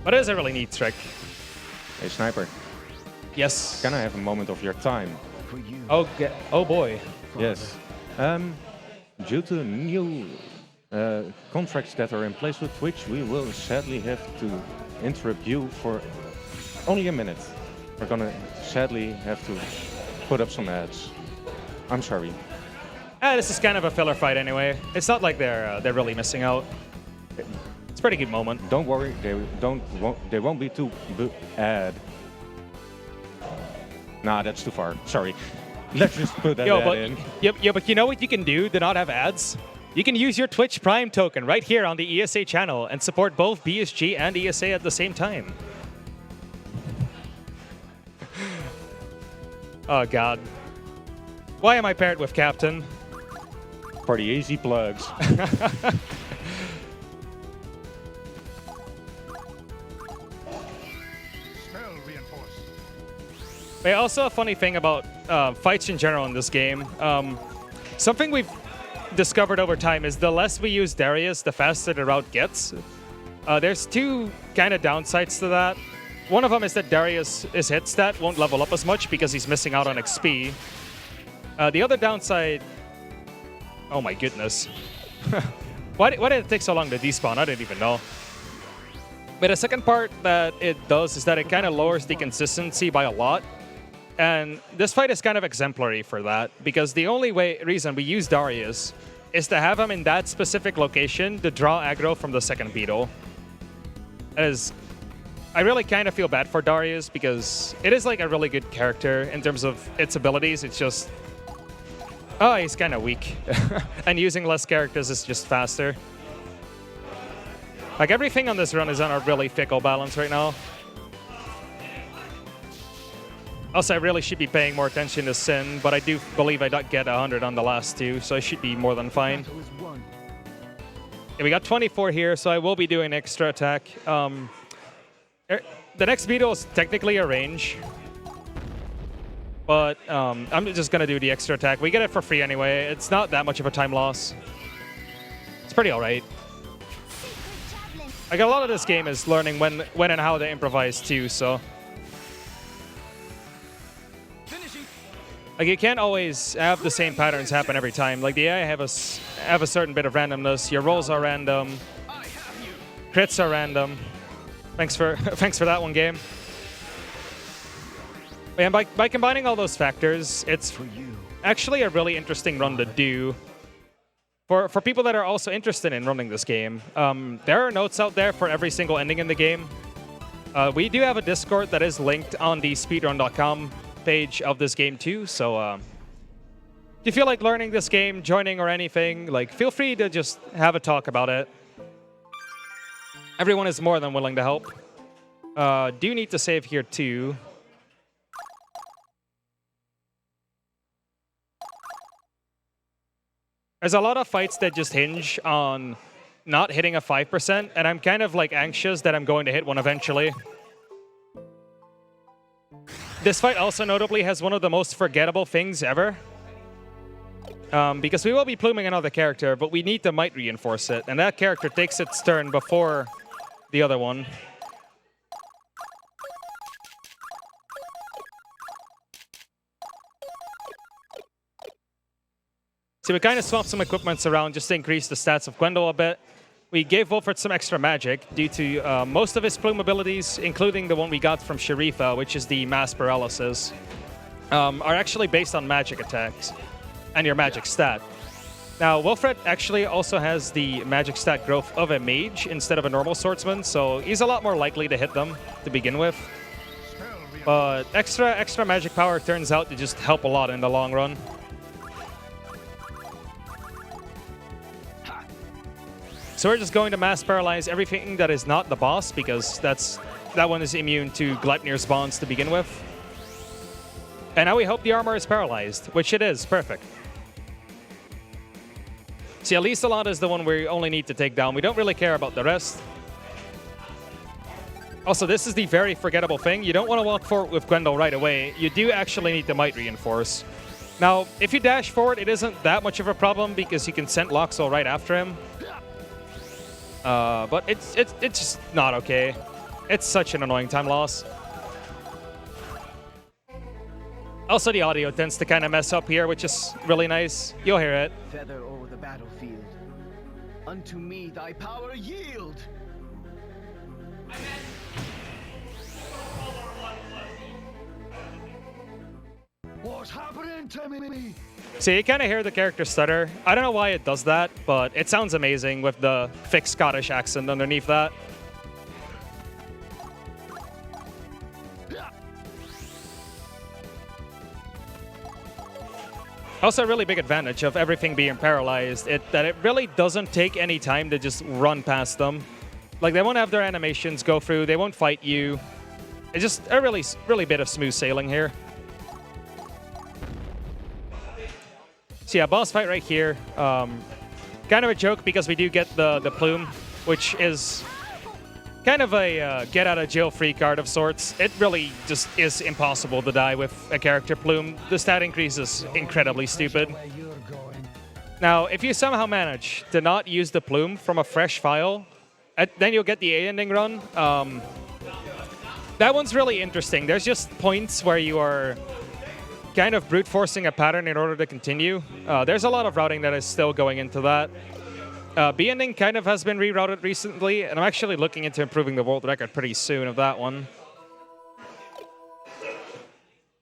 But it is a really neat trick. Hey, Sniper, Yes. can I have a moment of your time? Okay. Oh boy. Yes. Due to new contracts that are in place with Twitch, we will sadly have to interrupt you for only a minute. We're gonna sadly have to put up some ads. I'm sorry. This is kind of a filler fight anyway. It's not like they're really missing out. It's a pretty good moment. Don't worry, they won't be too ad. Nah, that's too far. Sorry. Let's just put that ad in. Yeah, but you know what you can do to not have ads? You can use your Twitch Prime token right here on the ESA channel and support both BSG and ESA at the same time. Oh god. Why am I paired with Captain? For the easy plugs. But also a funny thing about fights in general in this game. Something we've discovered over time is the less we use Darius, the faster the route gets. There's two kind of downsides to that. One of them is that Darius' hit stat won't level up as much because he's missing out on XP. The other downside... Oh my goodness. Why did it take so long to despawn? I didn't even know. But the second part that it does is that it kind of lowers the consistency by a lot. And this fight is kind of exemplary for that, because the only reason we use Darius is to have him in that specific location to draw aggro from the second beetle. I really kind of feel bad for Darius because it is like a really good character in terms of its abilities. It's just... Oh, he's kind of weak. And using less characters is just faster. Like, everything on this run is on a really fickle balance right now. Also, I really should be paying more attention to Sin, but I do believe I did get 100 on the last two, so I should be more than fine. Yeah, we got 24 here, so I will be doing extra attack. The next beetle is technically a range, but I'm just going to do the extra attack. We get it for free anyway. It's not that much of a time loss. It's pretty all right. Like, a lot of this game is learning when and how to improvise too, so... Like, you can't always have the same patterns happen every time. Like, the AI have a certain bit of randomness. Your rolls are random. Crits are random. Thanks for that one, game. And by combining all those factors, it's actually a really interesting run to do. For people that are also interested in running this game, there are notes out there for every single ending in the game. We do have a Discord that is linked on the speedrun.com page of this game too, so if you feel like learning this game, joining or anything, like, feel free to just have a talk about it. Everyone is more than willing to help. Do need to save here too. There's a lot of fights that just hinge on not hitting a 5%, and I'm kind of like anxious that I'm going to hit one eventually. This fight also notably has one of the most forgettable things ever. Because we will be pluming another character, but we need to might reinforce it, and that character takes its turn before the other one. So we kind of swapped some equipments around just to increase the stats of Gwendol a bit. We gave Wolfert some extra magic due to most of his plume abilities, including the one we got from Sharifa, which is the mass paralysis, are actually based on magic attacks and your magic stat. Now, Wolfret actually also has the magic stat growth of a mage instead of a normal swordsman, so he's a lot more likely to hit them to begin with. But extra magic power turns out to just help a lot in the long run. So we're just going to mass paralyze everything that is not the boss, because that one is immune to Gleipnir's bonds to begin with. And now we hope the armor is paralyzed, which it is. Perfect. See, at least a lot is the one we only need to take down. We don't really care about the rest. Also, this is the very forgettable thing. You don't want to walk forward with Gwendol right away. You do actually need the Might Reinforce. Now, if you dash forward, it isn't that much of a problem because you can send Loxel right after him. But it's just not okay. It's such an annoying time loss. Also, the audio tends to kind of mess up here, which is really nice. You'll hear it. Feather o'er the battlefield. Unto me thy power yield. What's happening to me? See, you kind of hear the character stutter. I don't know why it does that, but it sounds amazing with the thick Scottish accent underneath that. Also, a really big advantage of everything being paralyzed that it really doesn't take any time to just run past them. Like, they won't have their animations go through, they won't fight you. It's just a really bit of smooth sailing here. So yeah, boss fight right here. Kind of a joke because we do get the Plume, which is kind of a get-out-of-jail-free card of sorts. It really just is impossible to die with a character Plume. The stat increase is incredibly stupid. Now, if you somehow manage to not use the Plume from a fresh file, then you'll get the A ending run. That one's really interesting. There's just points where you are kind of brute forcing a pattern in order to continue. There's a lot of routing that is still going into that. B ending kind of has been rerouted recently, and I'm actually looking into improving the world record pretty soon of that one.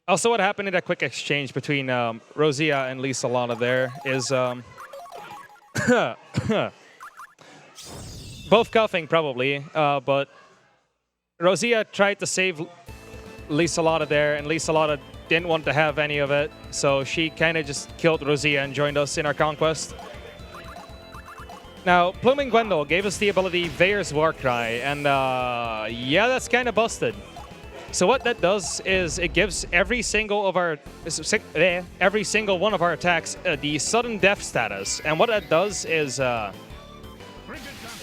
Also, what happened in that quick exchange between Rosia and Lisa Lana there is both coughing probably, but Rosia tried to save Lisa Lana there, and Lisa Lana didn't want to have any of it, so she kind of just killed Rosia and joined us in our conquest. Now, Plume and Gwendol gave us the ability Veyer's Warcry, and yeah, that's kind of busted. So what that does is it gives every single one of our attacks the sudden death status, and what that does is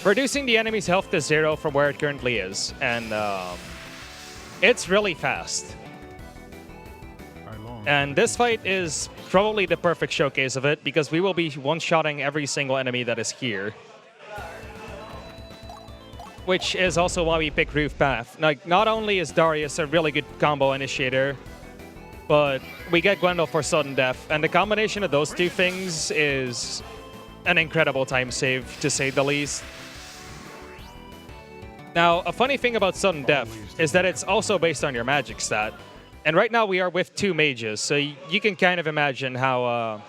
reducing the enemy's health to 0 from where it currently is, and it's really fast. And this fight is probably the perfect showcase of it, because we will be one-shotting every single enemy that is here. Which is also why we pick Roof Path. Like, not only is Darius a really good combo initiator, but we get Gwendol for sudden death. And the combination of those two things is an incredible time save, to say the least. Now, a funny thing about sudden death is that it's also based on your magic stat. And right now we are with 2 mages, so you can kind of imagine how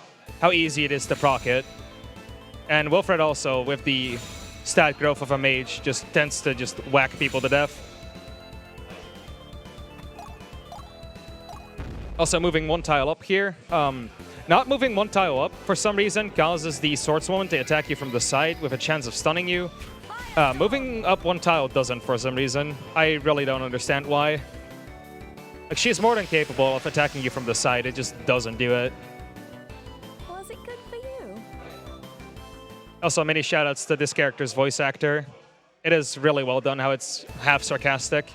easy it is to proc it. And Wilfred also, with the stat growth of a mage, just tends to just whack people to death. Also, moving 1 tile up here. Not moving 1 tile up, for some reason, causes the Swordswoman to attack you from the side with a chance of stunning you. Moving up 1 tile doesn't, for some reason. I really don't understand why. Like, she's more than capable of attacking you from the side, it just doesn't do it. Was it good for you? Also, many shoutouts to this character's voice actor. It is really well done how it's half sarcastic.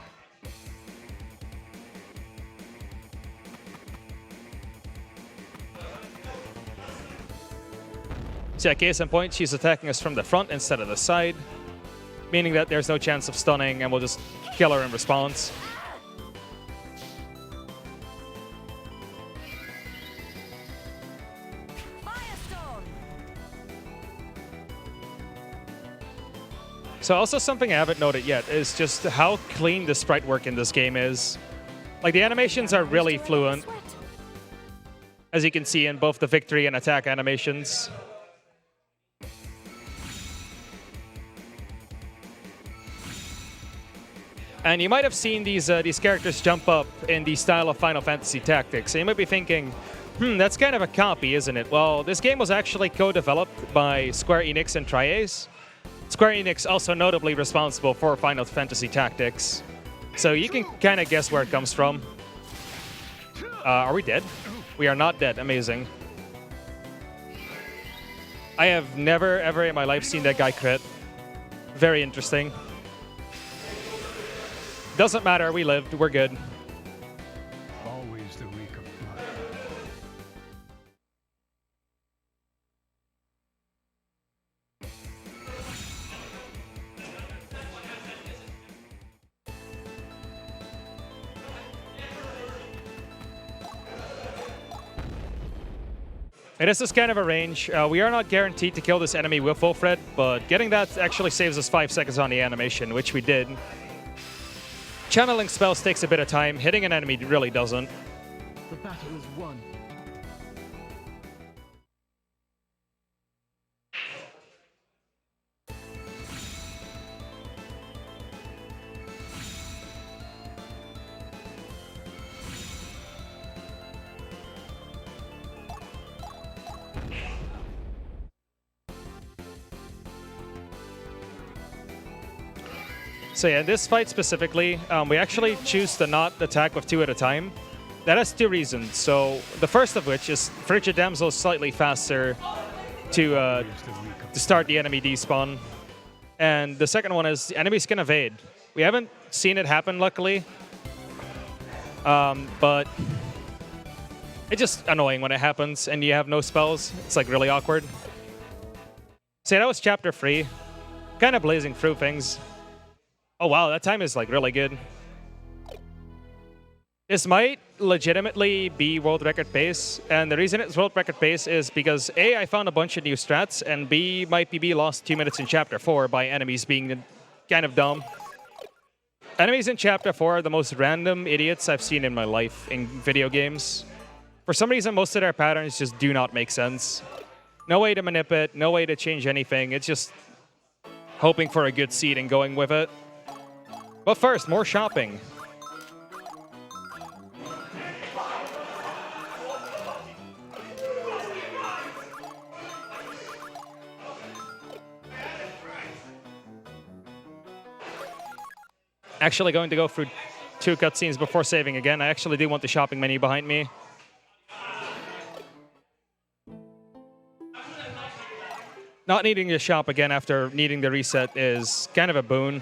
So yeah, case in point, she's attacking us from the front instead of the side, meaning that there's no chance of stunning and we'll just kill her in response. So also something I haven't noted yet is just how clean the sprite work in this game is. Like, the animations are really fluent, as you can see in both the victory and attack animations. And you might have seen these characters jump up in the style of Final Fantasy Tactics. And you might be thinking, that's kind of a copy, isn't it? Well, this game was actually co-developed by Square Enix and Tri-Ace. Square Enix also notably responsible for Final Fantasy Tactics. So you can kind of guess where it comes from. Are we dead? We are not dead. Amazing. I have never, ever in my life seen that guy crit. Very interesting. Doesn't matter. We lived. We're good. Always the weak of blood. This is kind of a range. We are not guaranteed to kill this enemy with full thread, but getting that actually saves us 5 seconds on the animation, which we did. Channeling spells takes a bit of time. Hitting an enemy really doesn't. The battle is won. So yeah, in this fight specifically, we actually choose to not attack with 2 at a time. That has 2 reasons. So the first of which is Frigid Damsel is slightly faster to start the enemy despawn. And the second one is the enemies can evade. We haven't seen it happen, luckily. But it's just annoying when it happens and you have no spells. It's like really awkward. So yeah, that was chapter 3. Kind of blazing through things. Oh wow, that time is like really good. This might legitimately be world record pace, and the reason it's world record pace is because A, I found a bunch of new strats, and B, my PB lost 2 minutes in chapter 4 by enemies being kind of dumb. Enemies in chapter 4 are the most random idiots I've seen in my life in video games. For some reason, most of their patterns just do not make sense. No way to manipulate, no way to change anything. It's just hoping for a good seed and going with it. But first, more shopping. Actually going to go through 2 cutscenes before saving again. I actually do want the shopping menu behind me. Not needing to shop again after needing the reset is kind of a boon.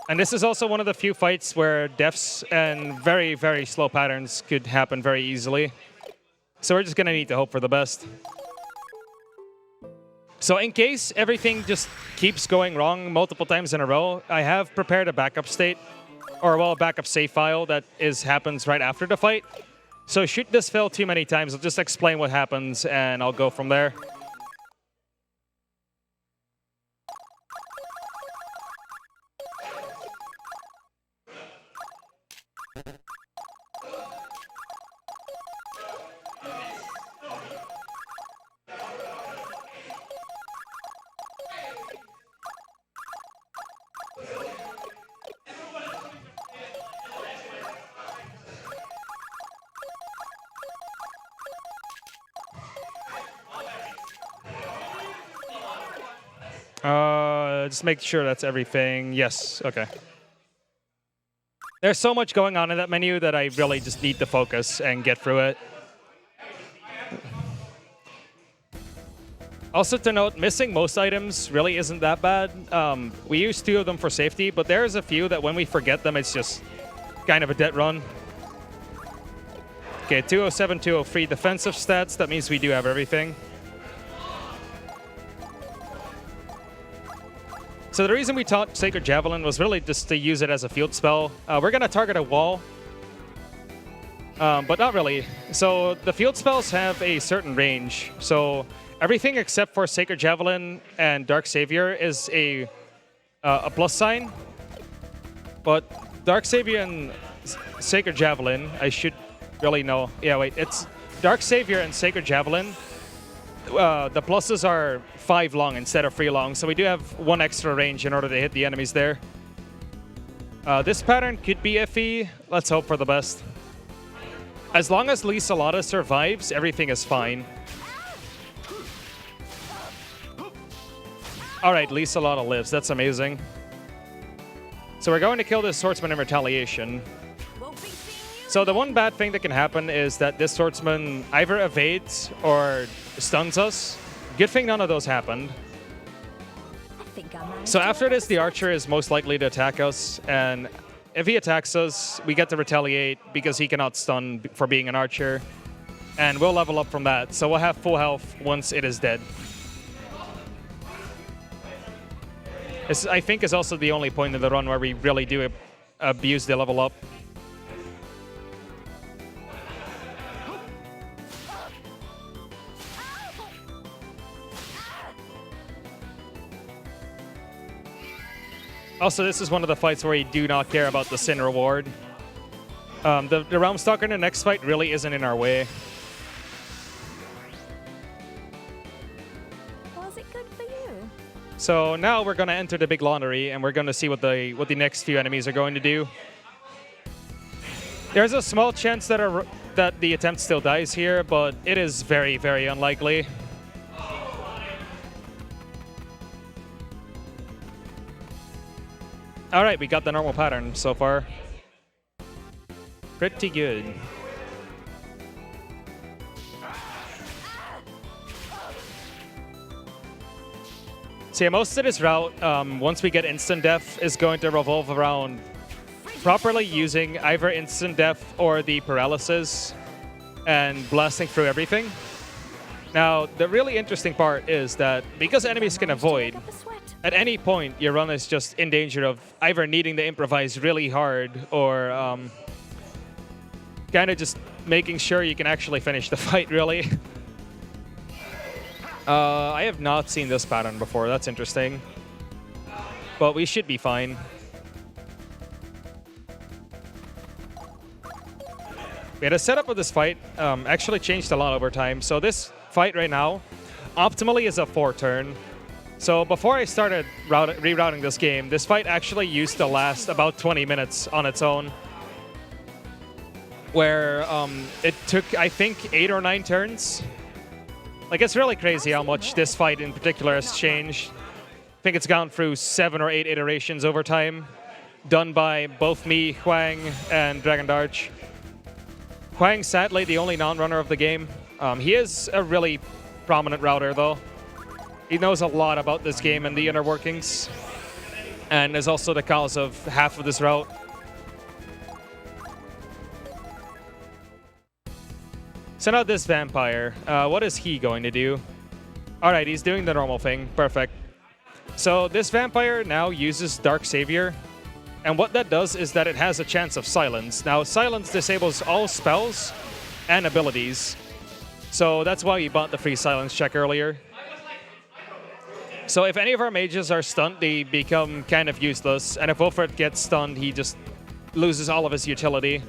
And this is also one of the few fights where deaths and very, very slow patterns could happen very easily. So we're just going to need to hope for the best. So in case everything just keeps going wrong multiple times in a row, I have prepared a backup state, or well, a backup save file that happens right after the fight. So should this fail too many times, I'll just explain what happens and I'll go from there. Just make sure that's everything. Yes, okay. There's so much going on in that menu that I really just need to focus and get through it. Also to note, missing most items really isn't that bad. We use 2 of them for safety, but there's a few that when we forget them, it's just kind of a dead run. Okay, 207, 203 defensive stats. That means we do have everything. So the reason we taught Sacred Javelin was really just to use it as a field spell. We're going to target a wall, but not really. So the field spells have a certain range. So everything except for Sacred Javelin and Dark Savior is a plus sign. But Dark Savior and Sacred Javelin, I should really know. Yeah, wait, it's Dark Savior and Sacred Javelin. The pluses are 5 long instead of 3 long, so we do have 1 extra range in order to hit the enemies there. This pattern could be iffy. Let's hope for the best. As long as Lisalada survives, everything is fine. All right, Lisa Lotta lives. That's amazing. So we're going to kill this swordsman in retaliation. So the one bad thing that can happen is that this swordsman either evades or stuns us. Good thing none of those happened. So after this, the archer is most likely to attack us, and if he attacks us, we get to retaliate because he cannot stun for being an archer, and we'll level up from that. So we'll have full health once it is dead. This, I think, is also the only point in the run where we really do abuse the level up. Also, this is one of the fights where you do not care about the sin reward. The Realm Stalker in the next fight really isn't in our way. Was it good for you? So now we're going to enter the big laundry, and we're going to see what the next few enemies are going to do. There's a small chance that the attempt still dies here, but it is very, very unlikely. All right, we got the normal pattern so far. Pretty good. So yeah, most of this route, once we get instant death, is going to revolve around properly using either instant death or the paralysis and blasting through everything. Now, the really interesting part is that because enemies can avoid, at any point, your run is just in danger of either needing to improvise really hard or kind of just making sure you can actually finish the fight, really. I have not seen this pattern before. That's interesting. But we should be fine. Yeah, the setup of this fight actually changed a lot over time. So this fight right now, optimally, is a 4-turn. So before I started rerouting this game, this fight actually used to last about 20 minutes on its own, where it took, I think, 8 or 9 turns. Like, it's really crazy how much this fight in particular has changed. I think it's gone through 7 or 8 iterations over time, done by both me, Huang, and Dragon Darch. Huang's sadly the only non-runner of the game. He is a really prominent router, though. He knows a lot about this game and the inner workings, and is also the cause of half of this route. So now this vampire, what is he going to do? All right, he's doing the normal thing. Perfect. So this vampire now uses Dark Savior, and what that does is that it has a chance of silence. Now, silence disables all spells and abilities, so that's why we bought the free silence check earlier. So if any of our mages are stunned, they become kind of useless. And if Wilfred gets stunned, he just loses all of his utility.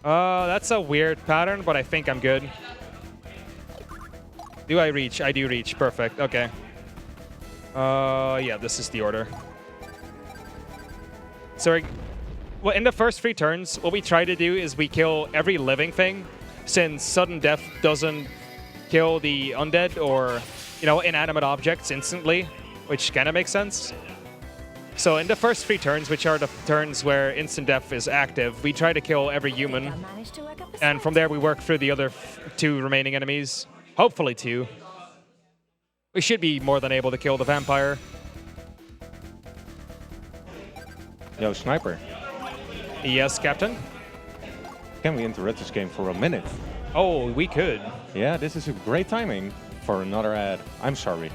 That's a weird pattern, but I think I'm good. Do I reach? I do reach. Perfect. Okay. Yeah, this is the order. So well, in the first 3 turns, what we try to do is we kill every living thing, since sudden death doesn't kill the undead or, you know, inanimate objects instantly, which kind of makes sense. So in the first 3 turns, which are the turns where instant death is active, we try to kill every human, and from there we work through the other 2 remaining enemies. Hopefully 2. We should be more than able to kill the vampire. Yo, Sniper, Yes, Captain? can we interrupt this game for a minute? Oh, we could. Yeah, this is a great timing for another ad. I'm sorry.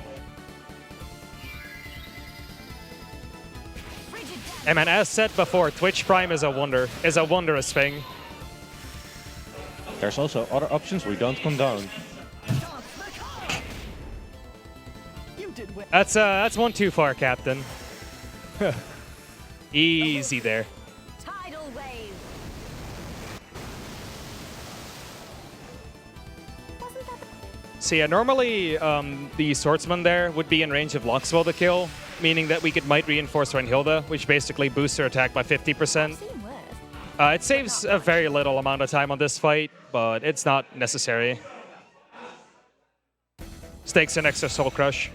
And man, as said before, Twitch Prime is a wonder, is a wondrous thing. There's also other options we don't condone. That's one too far, Captain. Easy there. Tidal wave. So yeah, normally the swordsman there would be in range of Loxwell to kill, meaning that we might reinforce Reinhilde, which basically boosts her attack by 50%. It saves a very little amount of time on this fight, but it's not necessary. stakes an extra Soul Crush.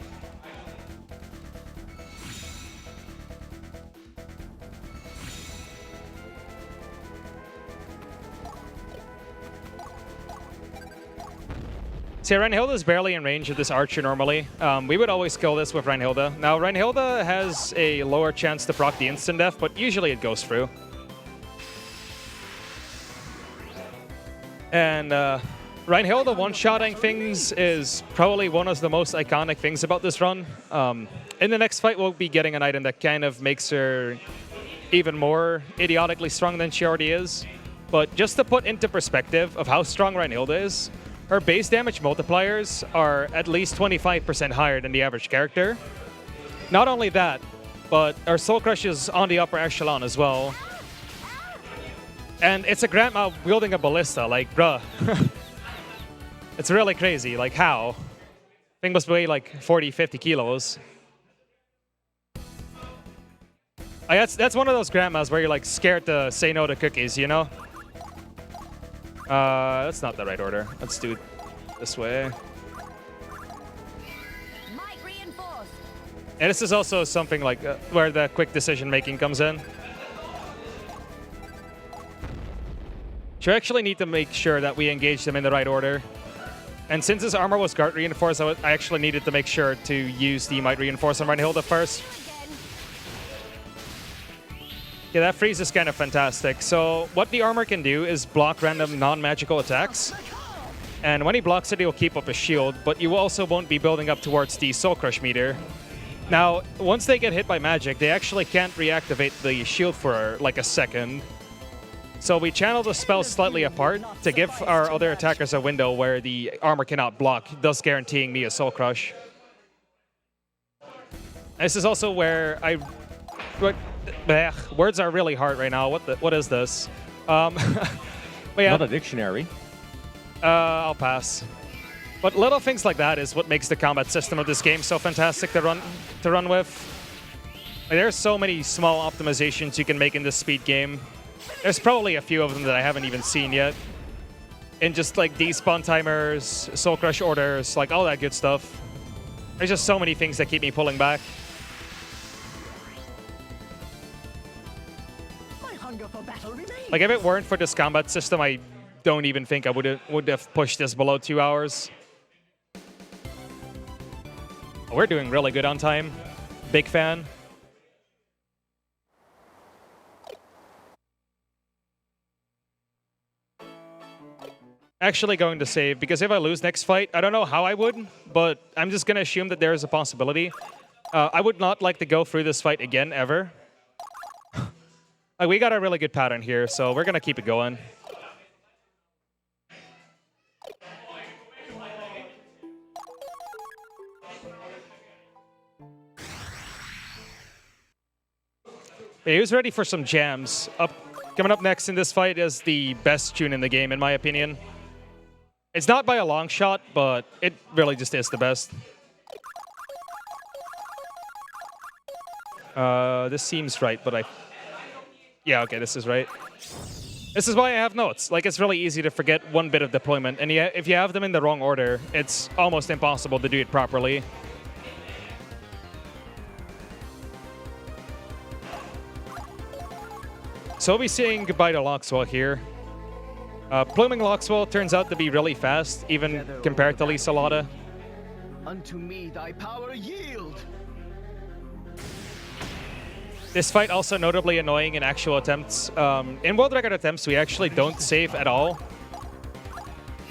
See, Reinhilde is barely in range of this Archer normally. We would always kill this with Reinhilde. Now, Reinhilde has a lower chance to proc the instant death, but usually it goes through. And Reinhilde one-shotting things is probably one of the most iconic things about this run. In the next fight, we'll be getting an item that kind of makes her even more idiotically strong than she already is. But just to put into perspective of how strong Reinhilde is, her base damage multipliers are at least 25% higher than the average character. Not only that, but her Soul Crush is on the upper echelon as well. And it's a grandma wielding a ballista, like, bruh. It's really crazy, like, how? Thing must weigh like 40, 50 kilos. That's one of those grandmas where you're like scared to say no to cookies, you know? That's not the right order. Let's do it this way. Might reinforced. And this is also something like where the quick decision making comes in. You actually need to make sure that we engage them in the right order. And since his armor was guard reinforced, I actually needed to make sure to use the might reinforce on Reinhilde first. Yeah, that freeze is kind of fantastic. So what the armor can do is block random non-magical attacks. And when he blocks it, he'll keep up his shield, but you also won't be building up towards the Soul Crush meter. Now, once they get hit by magic, they actually can't reactivate the shield for like a second. So we channel the spells slightly apart to give our other attackers a window where the armor cannot block, thus guaranteeing me a Soul Crush. This is also where words are really hard right now. What is this? But yeah, Not a dictionary. I'll pass. But little things like that is what makes the combat system of this game so fantastic to run with. Like, there's so many small optimizations you can make in this speed game. There's probably a few of them that I haven't even seen yet. In just like despawn timers, Soul Crush orders, like all that good stuff. There's just so many things that keep me pulling back. Like if it weren't for this combat system, I don't even think I would have pushed this below 2 hours. We're doing really good on time. Big fan. Actually going to save, because if I lose next fight, I don't know how I would, but I'm just going to assume that there is a possibility. I would not like to go through this fight again, ever. Like, we got a really good pattern here, so we're going to keep it going. Yeah, he was ready for some jams. Coming up next in this fight is the best tune in the game, in my opinion. It's not by a long shot, but it really just is the best. This seems right, but yeah, okay, this is right. This is why I have notes. Like, it's really easy to forget one bit of deployment, and if you have them in the wrong order, it's almost impossible to do it properly. So we'll be saying goodbye to Loxwell here. Pluming Loxwell turns out to be really fast, even compared to Lisa Lotta. Unto me thy power yield. This fight also notably annoying in actual attempts. In world record attempts, we actually don't save at all.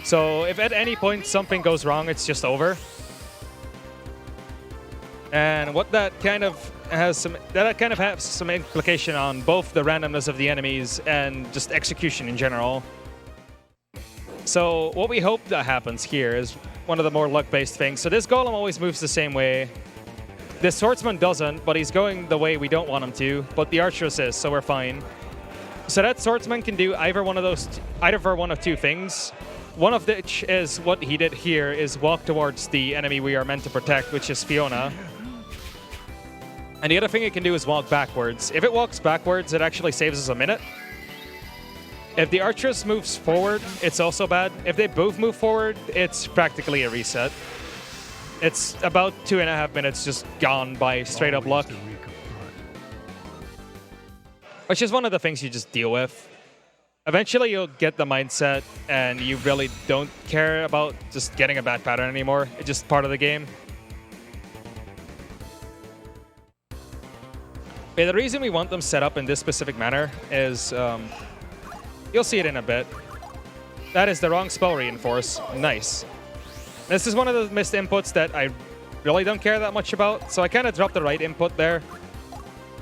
So if at any point something goes wrong, it's just over. And what that kind of has some implication on both the randomness of the enemies and just execution in general. So what we hope that happens here is one of the more luck-based things. So this golem always moves the same way. This swordsman doesn't, but he's going the way we don't want him to. But the archer assists, so we're fine. So that swordsman can do either one of two things. One of which is what he did here, is walk towards the enemy we are meant to protect, which is Fiona. And the other thing it can do is walk backwards. If it walks backwards, it actually saves us a minute. If the Archeress moves forward, it's also bad. If they both move forward, it's practically a reset. It's about 2.5 minutes just gone by straight up luck, Always the weak of blood. which is one of the things you just deal with. Eventually, you'll get the mindset, and you really don't care about just getting a bad pattern anymore. It's just part of the game. Okay, the reason we want them set up in this specific manner is, you'll see it in a bit. That is the wrong spell reinforce. Nice. This is one of the missed inputs that I really don't care that much about, so I kind of dropped the right input there.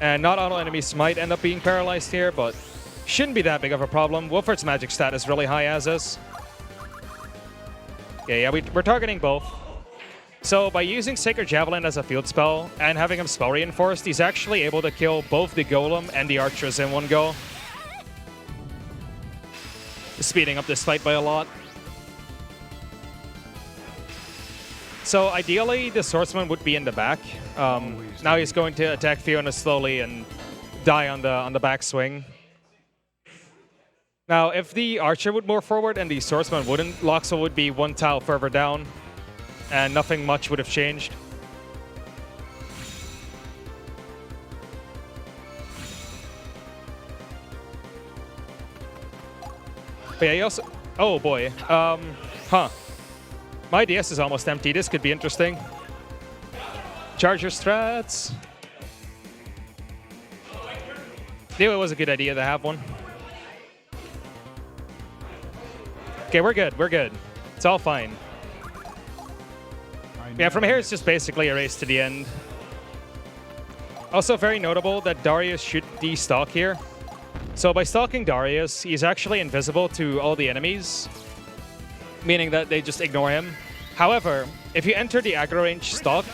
And not all enemies might end up being paralyzed here, but shouldn't be that big of a problem. Wolfert's magic stat is really high as is. Okay, yeah, we're targeting both. So by using Sacred Javelin as a field spell and having him spell reinforced, he's actually able to kill both the Golem and the Archers in one go. Speeding up this fight by a lot. So ideally, the Swordsman would be in the back. Now he's going to attack Fiona slowly and die on the backswing. Now, if the Archer would move forward and the Swordsman wouldn't, Loxel would be one tile further down, and nothing much would have changed. But yeah, he also... Oh boy. My DS is almost empty. This could be interesting. Charger strats. Knew it was a good idea to have one. Okay, we're good. We're good. It's all fine. Yeah, from here it's just basically a race to the end. Also very notable that Darius should de-stalk here. So by stalking Darius, he's actually invisible to all the enemies, meaning that they just ignore him. However, if you enter the aggro range stalk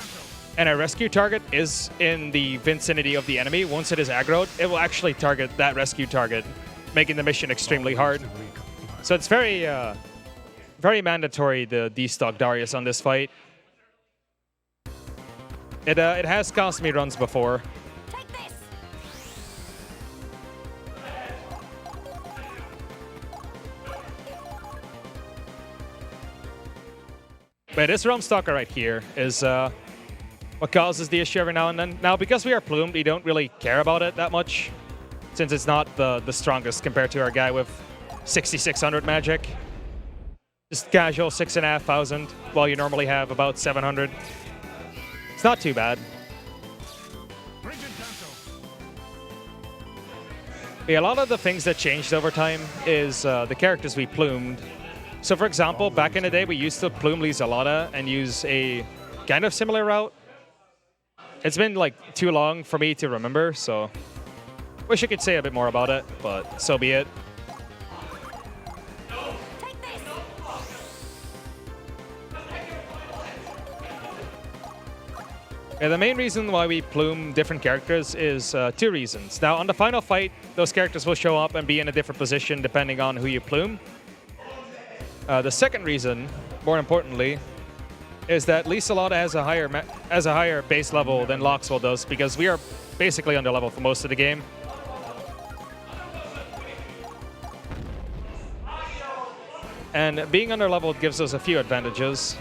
and a rescue target is in the vicinity of the enemy, once it is aggroed, it will actually target that rescue target, making the mission extremely hard. So it's very, very mandatory to de-stalk Darius on this fight. It has cost me runs before. Take this. But this Realm Stalker right here is what causes the issue every now and then. Now, because we are plumed, we don't really care about it that much, since it's not the strongest compared to our guy with 6,600 magic. Just casual 6,500, while you normally have about 700. It's not too bad. Yeah, a lot of the things that changed over time is the characters we plumed. So for example, back in the day, we used to plume Lisalada and use a kind of similar route. It's been like too long for me to remember, so wish I could say a bit more about it, but so be it. Take this. Yeah, the main reason why we plume different characters is two reasons. Now, on the final fight, those characters will show up and be in a different position depending on who you plume. The second reason, more importantly, is that Lisalada has a higher base level than Loxwell does, because we are basically under level for most of the game. And being under leveled gives us a few advantages.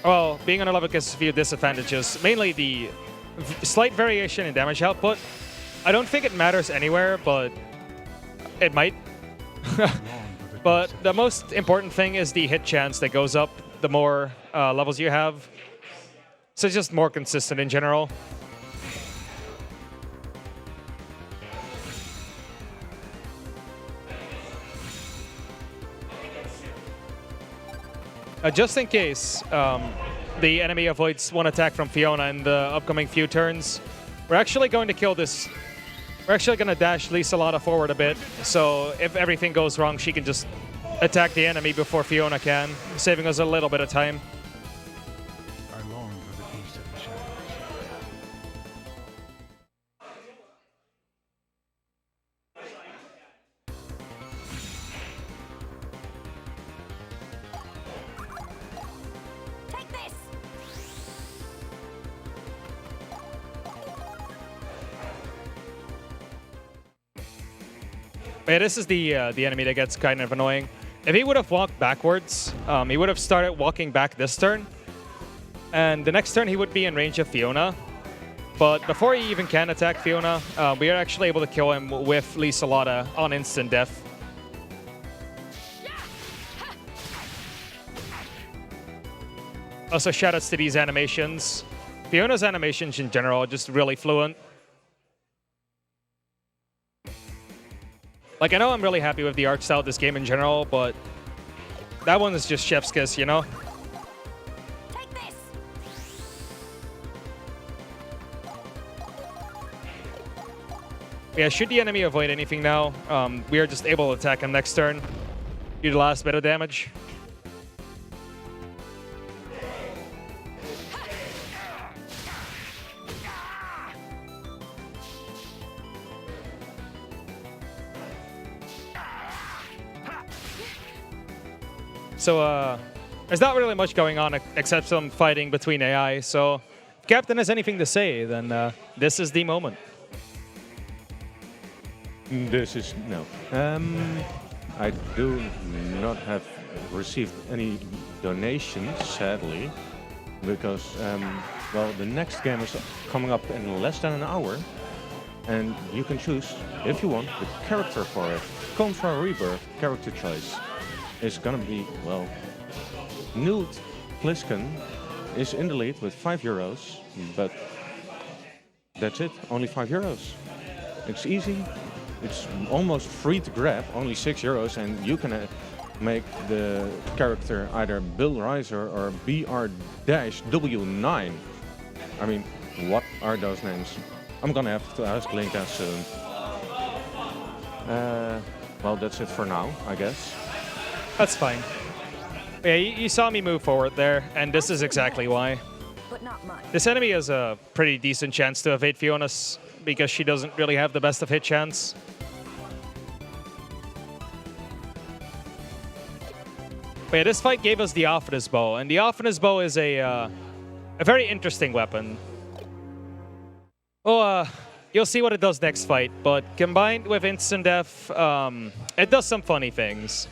Well, being under level gives us a few disadvantages, mainly the slight variation in damage output. I don't think it matters anywhere, but it might. But the most important thing is the hit chance that goes up the more levels you have. So it's just more consistent in general. Just in case the enemy avoids one attack from Fiona in the upcoming few turns, we're actually going to kill this. We're actually going to dash Lisalada forward a bit, so if everything goes wrong, she can just attack the enemy before Fiona can, saving us a little bit of time. I long for the peace of the shadows. Take this. Yeah, this is the enemy that gets kind of annoying. if he would have walked backwards, he would have started walking back this turn. And the next turn, he would be in range of Fiona. But before he even can attack Fiona, we are actually able to kill him with Lisa Lotta on instant death. Also, shoutouts to these animations. Fiona's animations in general are just really fluent. Like, I know I'm really happy with the art style of this game in general, but that one is just chef's kiss, you know? Take this. Yeah, should the enemy avoid anything now, we are just able to attack him next turn. Do the last bit of damage. So, there's not really much going on except some fighting between AI. So, if Captain has anything to say, then this is the moment. This is no. I do not have received any donations, sadly, because well, the next game is coming up in less than an hour, and you can choose if you want the character for it. Contra Rebirth character choice is gonna be, well, Nude Plisken is in the lead with €5, but that's it, only €5. It's easy, it's almost free to grab, only €6, and you can make the character either Bill Reiser or BR-W9. I mean, what are those names? I'm gonna have to ask Linka soon. Well, that's it for now, I guess. That's fine. Yeah, you saw me move forward there, and this is exactly why. But not much. This enemy has a pretty decent chance to evade Fiona's because she doesn't really have the best of hit chance. But yeah, this fight gave us the Ophinis Bow, and the Ophinis Bow is a very interesting weapon. Well, you'll see what it does next fight, but combined with instant death, it does some funny things.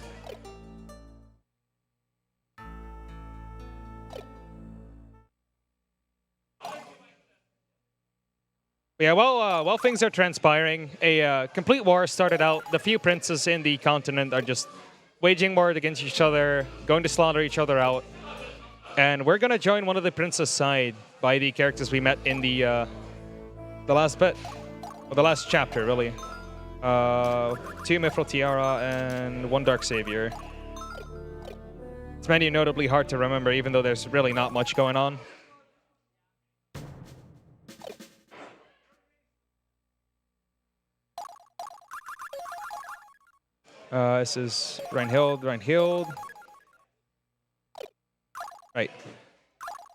Yeah, while things are transpiring, a complete war started out. The few princes in the continent are just waging war against each other, going to slaughter each other out. And we're going to join one of the princes' side by the characters we met in the last bit, or the last chapter, really. 2 Mithril Tiara and 1 Dark Savior. It's many notably hard to remember, even though there's really not much going on. This is Reinhild. Right.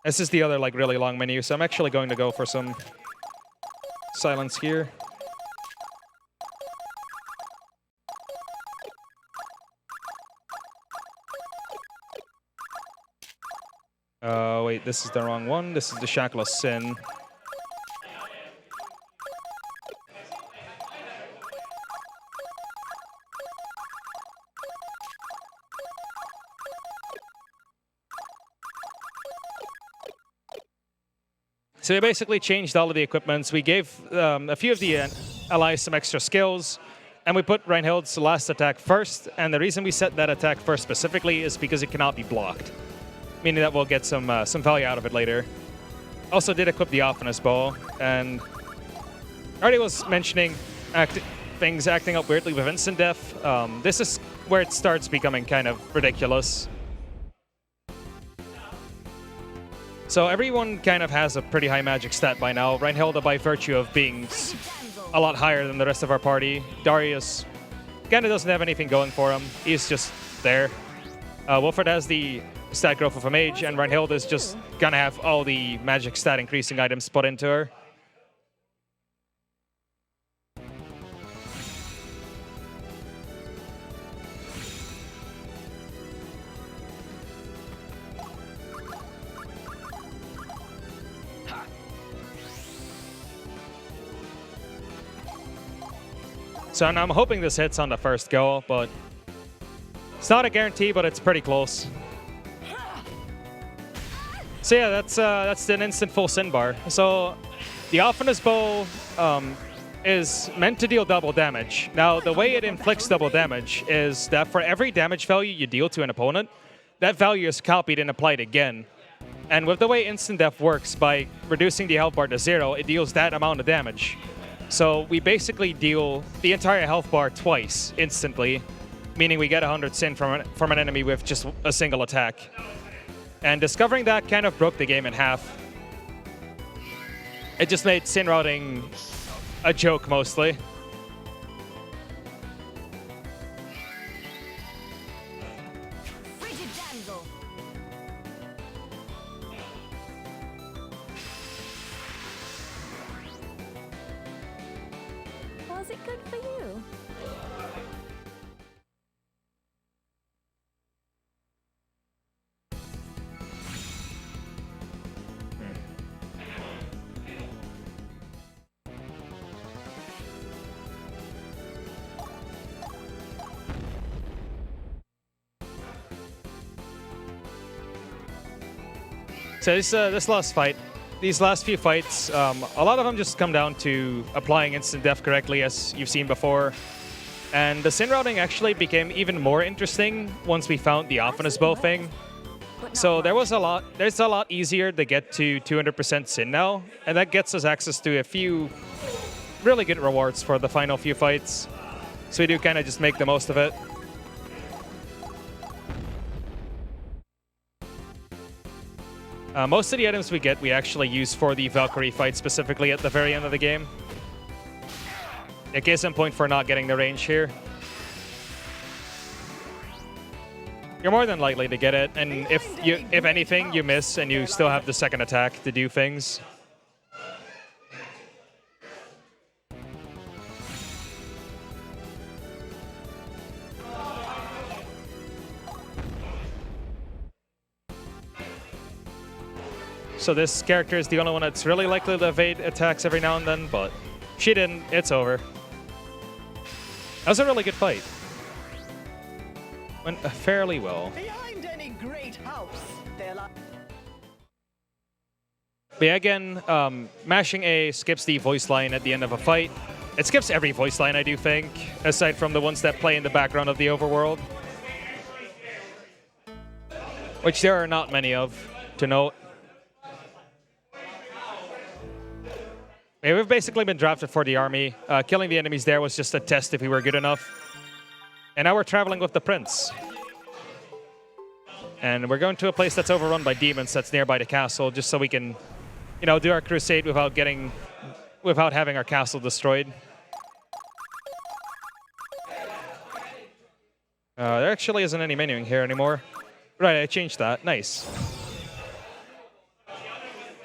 This is the other, like, really long menu, so I'm actually going to go for some silence here. Wait, this is the wrong one. This is the Shackle of Sin. So we basically changed all of the equipments. We gave a few of the allies some extra skills, and we put Reinhild's last attack first. And the reason we set that attack first specifically is because it cannot be blocked, meaning that we'll get some value out of it later. Also did equip the Ophinis Bow, and I already was mentioning things acting up weirdly with instant death. This is where it starts becoming kind of ridiculous. So everyone kind of has a pretty high magic stat by now. Reinhilda, by virtue of being a lot higher than the rest of our party. Darius kind of doesn't have anything going for him. He's just there. Wilfred has the stat growth of a mage, and Reinhilda is just gonna have all the magic stat increasing items put into her. So I'm hoping this hits on the first go, but It's not a guarantee, but it's pretty close. So yeah, that's an instant full sin bar. So the Optimus Bow is meant to deal double damage. Now, the way it inflicts double damage is that for every damage value you deal to an opponent, that value is copied and applied again. And with the way instant death works, by reducing the health bar to 0, it deals that amount of damage. So we basically deal the entire health bar twice instantly, meaning we get 100 sin from an enemy with just a single attack. And discovering that kind of broke the game in half. It just made sin routing a joke mostly. Frigid damsel. Was it good for you? So this last fight, these last few fights, a lot of them just come down to applying instant death correctly, as you've seen before. And the sin routing actually became even more interesting once we found the Optimus Bow thing. So there's a lot easier to get to 200% sin now, and that gets us access to a few really good rewards for the final few fights. So we do kind of just make the most of it. Most of the items we get, we actually use for the Valkyrie fight specifically at the very end of the game. A case in point for not getting the range here. You're more than likely to get it, and if anything, you miss and you still have the second attack to do things. So this character is the only one that's really likely to evade attacks every now and then, but she didn't. It's over. That was a really good fight. Went fairly well. Behind any great house, But yeah, again, mashing A skips the voice line at the end of a fight. It skips every voice line, I do think, aside from the ones that play in the background of the overworld. Which there are not many of, to note. Yeah, we've basically been drafted for the army. Killing the enemies there was just a test if we were good enough. And now we're traveling with the prince. And we're going to a place that's overrun by demons that's nearby the castle, just so we can, you know, do our crusade without having our castle destroyed. There actually isn't any menuing here anymore. Right, I changed that. Nice.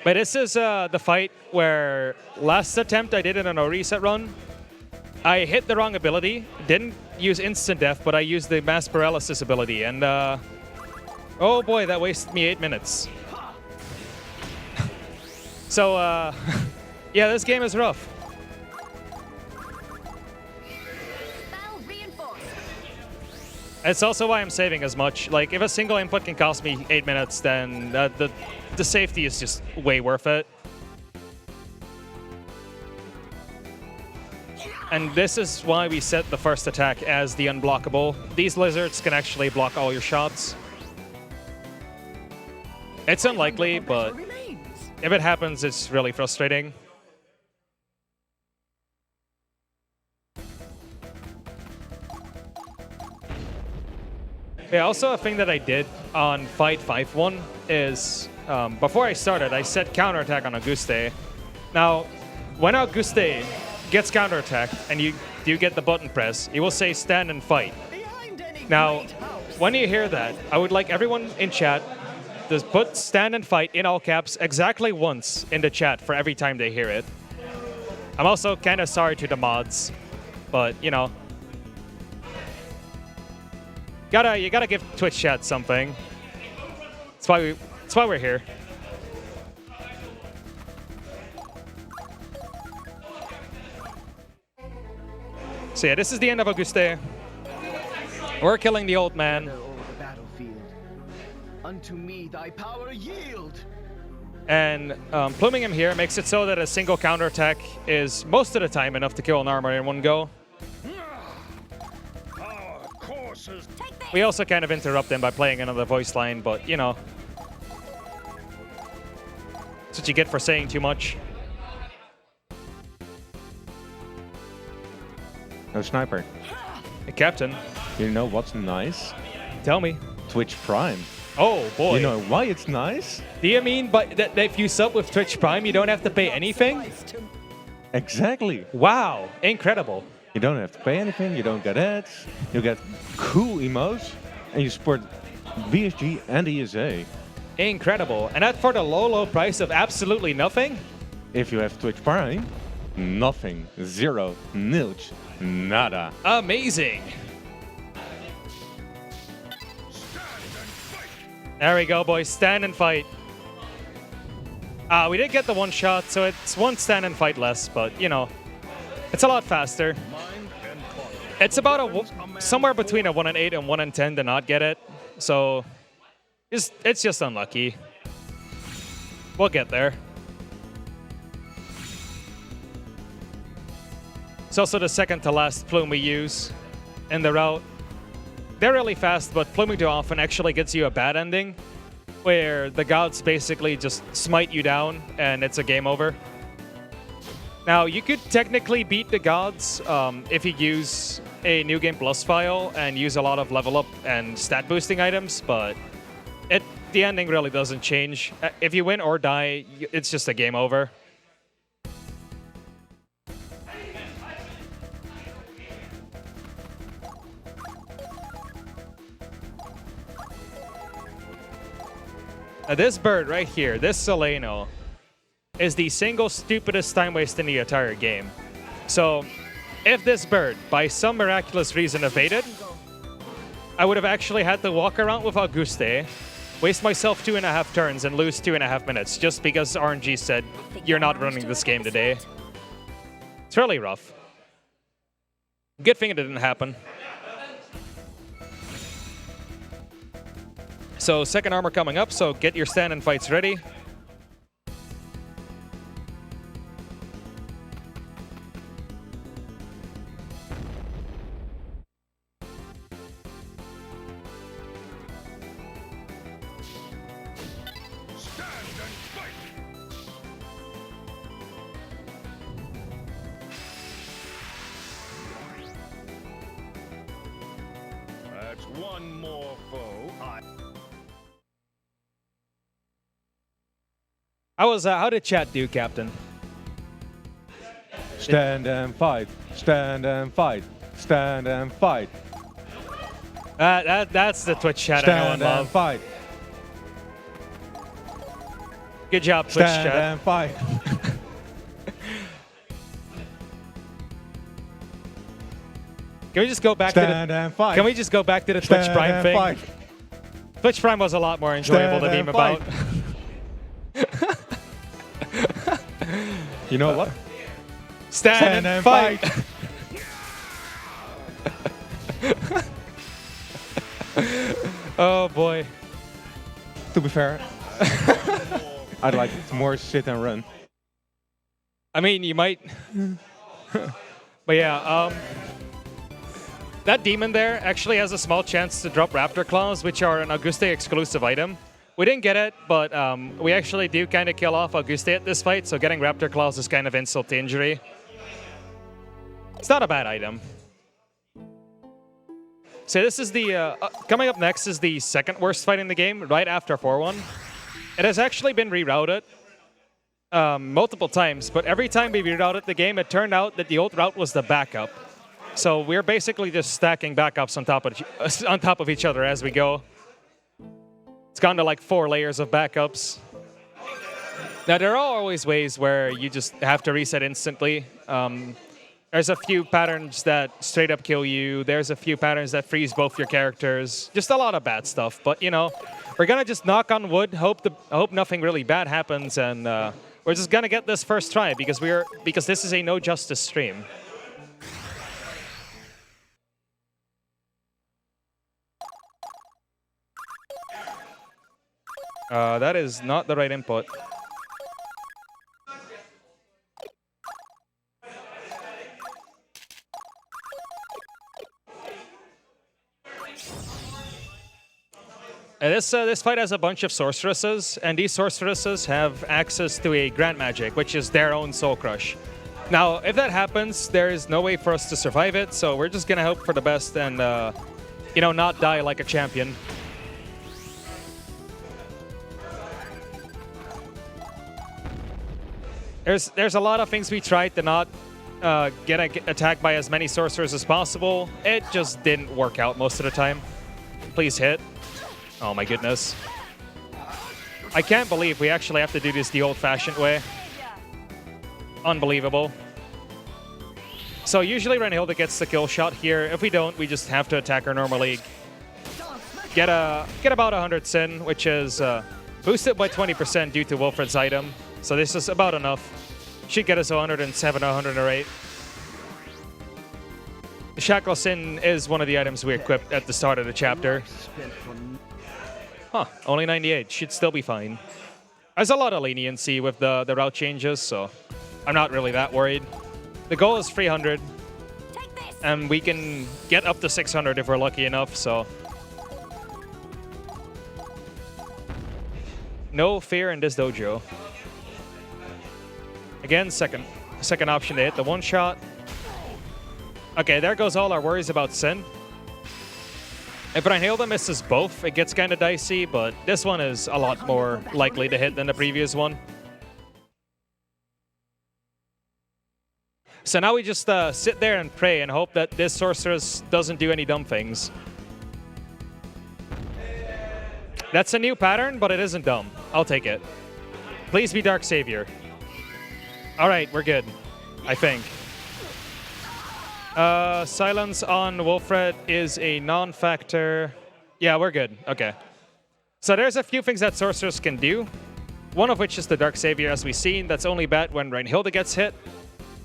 But this is the fight where last attempt I did in a no reset run. I hit the wrong ability, didn't use instant death, but I used the mass paralysis ability, and oh boy, that wasted me 8 minutes. So yeah, this game is rough. Spell reinforced. It's also why I'm saving as much. Like, if a single input can cost me 8 minutes, then the safety is just way worth it. And this is why we set the first attack as the unblockable. These lizards can actually block all your shots. It's unlikely, but if it happens, it's really frustrating. Yeah, also a thing that I did on Fight 5-1 is, before I started, I set counterattack on Auguste. Now, when Auguste gets counterattacked and you get the button press, it will say stand and fight. Now, when you hear that, I would like everyone in chat to put stand and fight in all caps exactly once in the chat for every time they hear it. I'm also kind of sorry to the mods, but, you know, you gotta give Twitch chat something. That's why we're here. So yeah, this is the end of Auguste. We're killing the old man. Gather over the battlefield. Unto me thy power yield. And pluming him here makes it so that a single counterattack is most of the time enough to kill an armor in one go. We also kind of interrupt him by playing another voice line, but you know. That's what you get for saying too much. No Sniper. Hey, Captain, You know what's nice? tell me. Twitch Prime. Oh, boy. You know why it's nice? Do you mean that if you sub with Twitch Prime, you don't have to pay anything? Exactly. Wow, incredible. You don't have to pay anything, you don't get ads, you get cool emotes, and you support BSG and ESA. Incredible. And that for the low, low price of absolutely nothing? If you have Twitch Prime, nothing, zero, nilch, nada. Amazing. There we go, boys. Stand and fight. We did get the one shot, so it's one stand and fight less, but, you know, it's a lot faster. It's about somewhere between a 1 and 8 and 1 and 10 to not get it, so it's just unlucky. We'll get there. It's also the second to last plume we use in the route. They're really fast, but pluming too often actually gets you a bad ending, where the gods basically just smite you down and it's a game over. Now, you could technically beat the gods if you use a New Game Plus file and use a lot of level up and stat boosting items, but the ending really doesn't change. If you win or die, it's just a game over. Now this bird right here, this Seleno, is the single stupidest time waste in the entire game. So, if this bird, by some miraculous reason, evaded, I would have actually had to walk around with Auguste, waste myself 2.5 turns, and lose 2.5 minutes, just because RNG said, you're not running this game today. It's really rough. Good thing it didn't happen. So, second armor coming up, so get your stand and fights ready. That's one more foe. How did chat do, Captain? Stand and fight, stand and fight, stand and fight. That's the Twitch chat I know and Stand and love. fight. Good job, Twitch Stand chat. and fight. Can we just go back Stand to the? and fight. Can we just go back to the Twitch Stand Prime and thing? fight. Twitch Prime was a lot more enjoyable to Stand meme and about. You know what? Stand and fight. Oh boy. To be fair, I'd like more sit and run. I mean, you might. But yeah, that demon there actually has a small chance to drop Raptor Claws, which are an Auguste exclusive item. We didn't get it, but we actually do kind of kill off Auguste at this fight, so getting Raptor Claws is kind of insult to injury. It's not a bad item. So this is the, coming up next is the second worst fight in the game, right after 4-1. It has actually been rerouted multiple times, but every time we rerouted the game, it turned out that the old route was the backup. So we're basically just stacking backups on top of each other as we go. It's gone to like 4 layers of backups. Now, there are always ways where you just have to reset instantly. There's a few patterns that straight up kill you. There's a few patterns that freeze both your characters. Just a lot of bad stuff. But, you know, we're going to just knock on wood, hope nothing really bad happens, and we're just going to get this first try because this is a no justice stream. That is not the right input. This fight has a bunch of sorceresses, and these sorceresses have access to a Grand Magic, which is their own Soul Crush. Now, if that happens, there is no way for us to survive it, so we're just gonna hope for the best and, you know, not die like a champion. There's a lot of things we tried to not get attacked by as many sorcerers as possible. It just didn't work out most of the time. Please hit. Oh my goodness. I can't believe we actually have to do this the old-fashioned way. Unbelievable. So usually Renhilda gets the kill shot here. If we don't, we just have to attack her normally. Get about 100 sin, which is boosted by 20% due to Wilfred's item. So this is about enough. Should get us 107, 108. The Shackle Sin is one of the items we equipped at the start of the chapter. Huh, only 98. Should still be fine. There's a lot of leniency with the route changes, so I'm not really that worried. The goal is 300, and we can get up to 600 if we're lucky enough, so. No fear in this dojo. Again, second option to hit the one shot. Okay, there goes all our worries about Sin. If Reinhilda misses both, it gets kind of dicey, but this one is a lot more likely to hit than the previous one. So now we just sit there and pray and hope that this sorceress doesn't do any dumb things. That's a new pattern, but it isn't dumb. I'll take it. Please be Dark Savior. All right, we're good, I think. Silence on Wilfred is a non-factor. Yeah, we're good. Okay. So there's a few things that sorcerers can do. One of which is the Dark Savior, as we've seen. That's only bad when Reinhilda gets hit.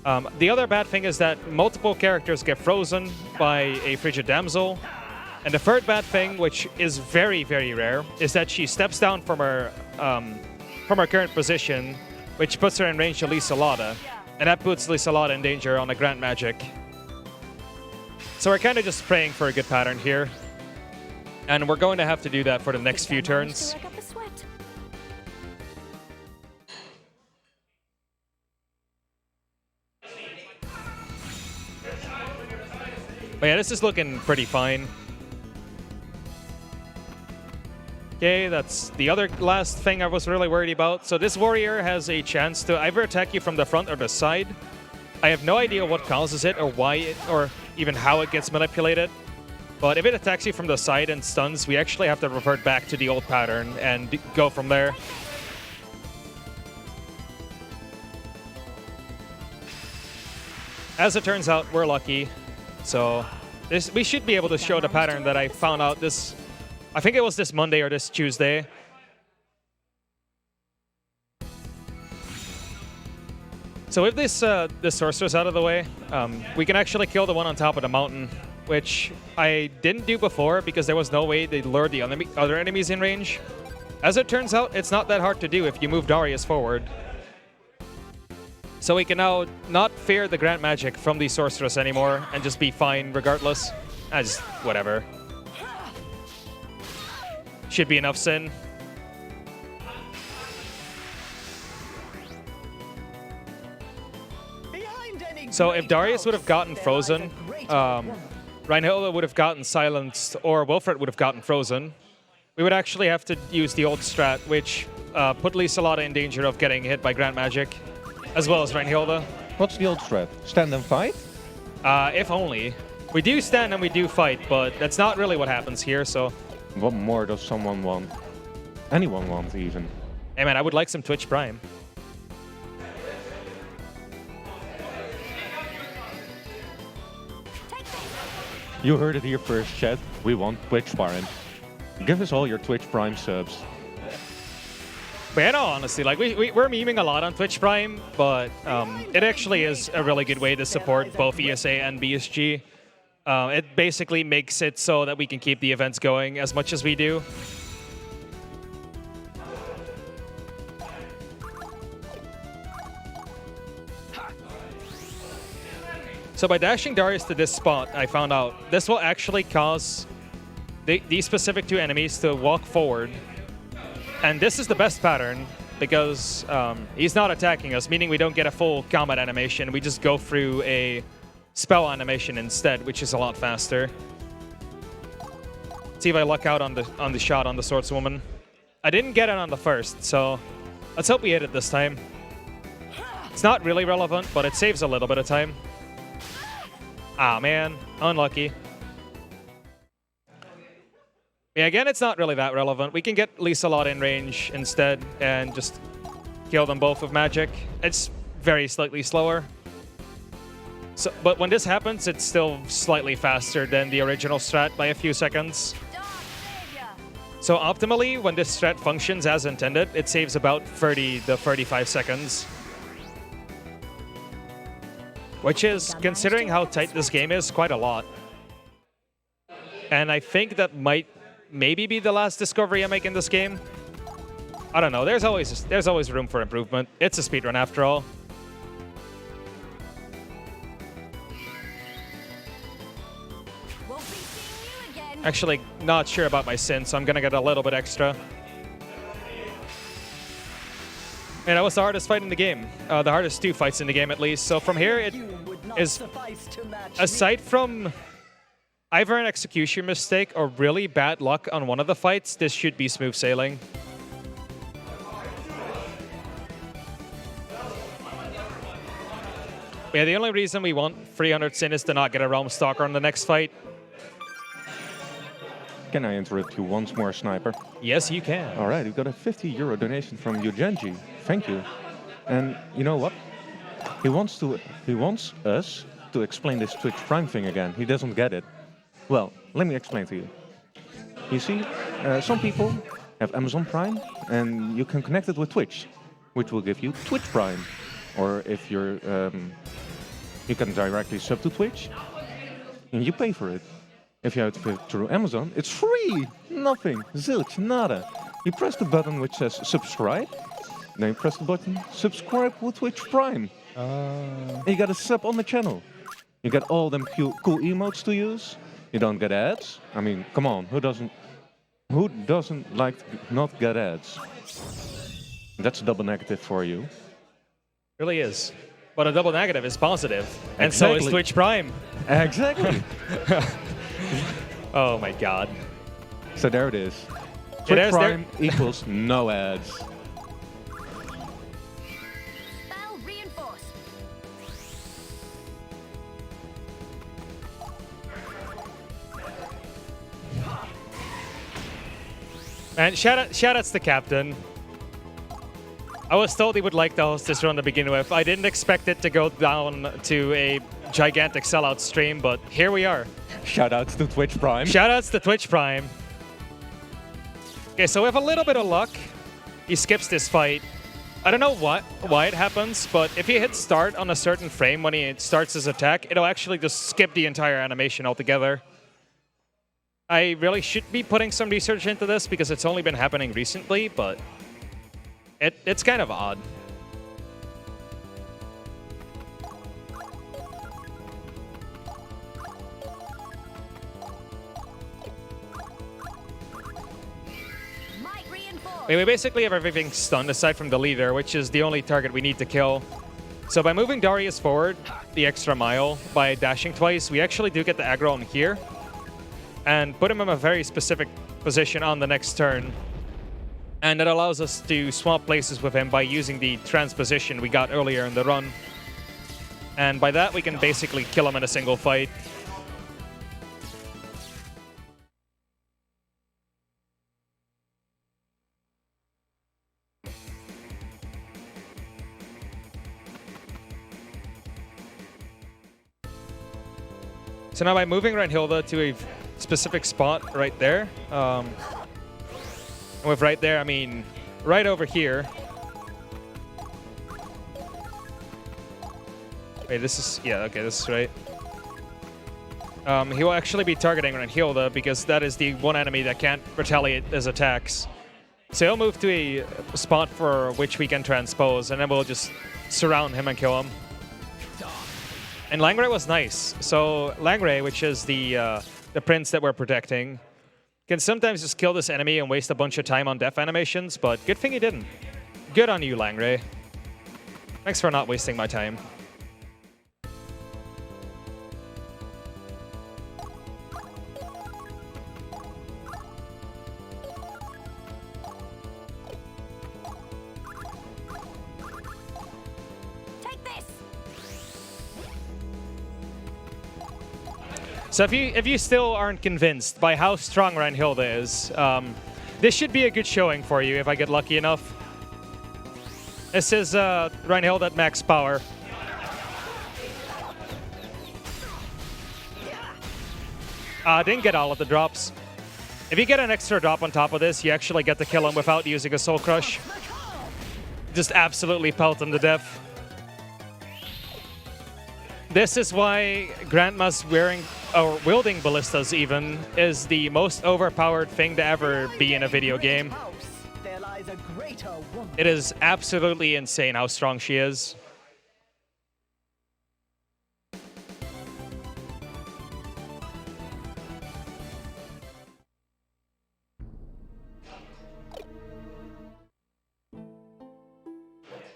The other bad thing is that multiple characters get frozen by a Frigid Damsel. And the third bad thing, which is very, very rare, is that she steps down from her current position, which puts her in range of Lysalata. And that puts Lysalata in danger on a Grand Magic. So we're kind of just praying for a good pattern here. And we're going to have to do that for the next few turns. But yeah, this is looking pretty fine. Okay, that's the other last thing I was really worried about. So this warrior has a chance to either attack you from the front or the side. I have no idea what causes it or why it, or even how it gets manipulated. But if it attacks you from the side and stuns, we actually have to revert back to the old pattern and go from there. As it turns out, we're lucky. So we should be able to show the pattern that I found out this, I think it was this Monday or this Tuesday. So with this sorceress out of the way, we can actually kill the one on top of the mountain, which I didn't do before because there was no way they lured the other enemies in range. As it turns out, it's not that hard to do if you move Darius forward. So we can now not fear the Grand Magic from the sorceress anymore and just be fine regardless. Just whatever. Should be enough sin. So if Darius would have gotten frozen, Reinhilda would have gotten silenced, or Wilfred would have gotten frozen. We would actually have to use the old strat, which put Lysalata in danger of getting hit by Grand Magic, as well as Reinhilda. What's the old strat? Stand and fight? If only. We do stand and we do fight, but that's not really what happens here, so... What more does someone want? Anyone want, even? Hey man, I would like some Twitch Prime. You heard it here first, chat. We want Twitch Prime. Give us all your Twitch Prime subs. But yeah, no, honestly, like we're memeing a lot on Twitch Prime, but it actually is a really good way to support both ESA and BSG. It basically makes it so that we can keep the events going as much as we do. So by dashing Darius to this spot, I found out this will actually cause these specific two enemies to walk forward. And this is the best pattern because he's not attacking us, meaning we don't get a full combat animation. We just go through a spell animation instead, which is a lot faster. See if I luck out on the shot on the swordswoman. I didn't get it on the first, so let's hope we hit it this time. It's not really relevant, but it saves a little bit of time. Ah, man. Unlucky. Yeah, again, it's not really that relevant. We can get Lisa-Lot in range instead and just kill them both with magic. It's very slightly slower. So, but when this happens, it's still slightly faster than the original strat by a few seconds. So optimally, when this strat functions as intended, it saves about 30 to 35 seconds. Which is, considering how tight this game is, quite a lot. And I think that might maybe be the last discovery I make in this game. I don't know, there's always room for improvement. It's a speedrun after all. Actually, not sure about my sin, so I'm gonna get a little bit extra. And that was the hardest fight in the game. The hardest two fights in the game, at least. So from here, it is, aside from either an execution mistake or really bad luck on one of the fights, this should be smooth sailing. Yeah, the only reason we want 300 sin is to not get a Realm Stalker on the next fight. Can I interrupt you once more, Sniper? Yes, you can. All right, we've got a €50 donation from Eugenji. Thank you. And you know what? He wants us to explain this Twitch Prime thing again. He doesn't get it. Well, let me explain to you. You see, some people have Amazon Prime, and you can connect it with Twitch, which will give you Twitch Prime. Or if you're, you can directly sub to Twitch, and you pay for it. If you have it through Amazon, it's free! Nothing, zilch, nada. You press the button which says subscribe, then you press the button subscribe with Twitch Prime. And you got a sub on the channel. You get all them cool emotes to use. You don't get ads. I mean, come on, who doesn't like to not get ads? That's a double negative for you. Really is. But a double negative is positive. And exactly. So is Twitch Prime. Exactly. Oh my god. So there it is. Twitch Prime equals no ads. Spell reinforced. And shoutouts to the captain. I was told he would like to host this run to begin with. I didn't expect it to go down to a gigantic sellout stream, but here we are. Shoutouts to Twitch Prime. Shoutouts to Twitch Prime. Okay, so with a little bit of luck, he skips this fight. I don't know why it happens, but if he hits start on a certain frame when he starts his attack, it'll actually just skip the entire animation altogether. I really should be putting some research into this because it's only been happening recently, but it's kind of odd. We basically have everything stunned aside from the leader, which is the only target we need to kill. So by moving Darius forward the extra mile by dashing twice, we actually do get the aggro on here and put him in a very specific position on the next turn. And that allows us to swap places with him by using the transposition we got earlier in the run. And by that, we can basically kill him in a single fight. So now by moving Reinhilde to a specific spot right there, and with right there, I mean right over here. Wait, this is, yeah, okay, this is right. He will actually be targeting Reinhilde because that is the one enemy that can't retaliate his attacks. So he'll move to a spot for which we can transpose, and then we'll just surround him and kill him. And Langray was nice. So Langray, which is the prince that we're protecting, can sometimes just kill this enemy and waste a bunch of time on death animations, but good thing he didn't. Good on you, Langray. Thanks for not wasting my time. So if you still aren't convinced by how strong Reinhilde is, this should be a good showing for you if I get lucky enough. This is Reinhilde at max power. Didn't get all of the drops. If you get an extra drop on top of this, you actually get to kill him without using a Soul Crush. Just absolutely pelt him to death. This is why Grandma's wearing or wielding ballistas even is the most overpowered thing to ever be in a video game. It is absolutely insane how strong she is.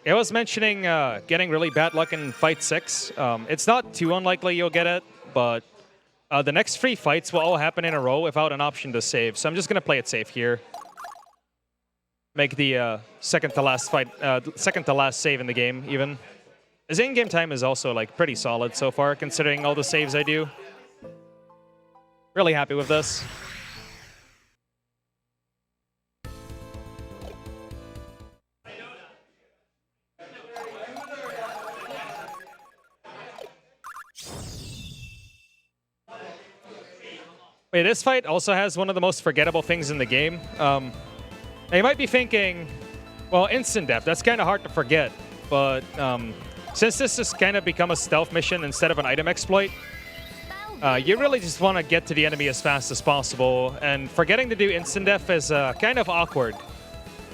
I was mentioning getting really bad luck in Fight 6. It's not too unlikely you'll get it, but the next 3 fights will all happen in a row without an option to save. So I'm just going to play it safe here. Make the second to last save in the game, even. His in-game time is also like pretty solid so far, considering all the saves I do. Really happy with this. Wait, this fight also has one of the most forgettable things in the game. Now you might be thinking, well, instant death, that's kind of hard to forget. But since this has kind of become a stealth mission instead of an item exploit, you really just want to get to the enemy as fast as possible. And forgetting to do instant death is kind of awkward,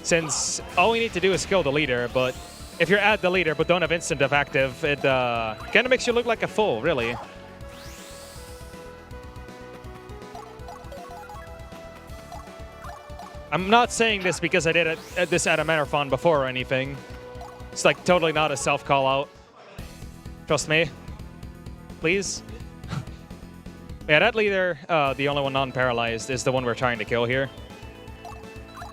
since all we need to do is kill the leader. But if you're at the leader but don't have instant death active, it kind of makes you look like a fool, really. I'm not saying this because I did this at a marathon before or anything. It's like totally not a self-call out. Trust me. Please. Yeah, that leader, the only one non-paralyzed, is the one we're trying to kill here.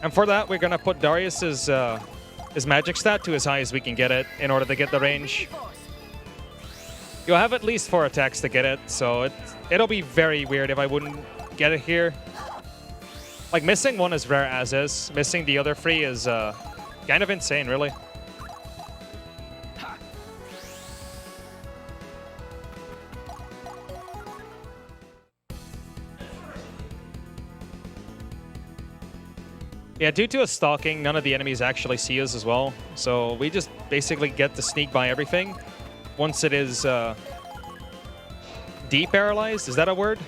And for that, we're going to put Darius's his magic stat to as high as we can get it in order to get the range. You'll have at least 4 attacks to get it, so it'll be very weird if I wouldn't get it here. Like, missing 1 is rare as is. Missing the other 3 is kind of insane, really. Yeah, due to us stalking, none of the enemies actually see us as well. So we just basically get to sneak by everything once it is deparalyzed. Is that a word?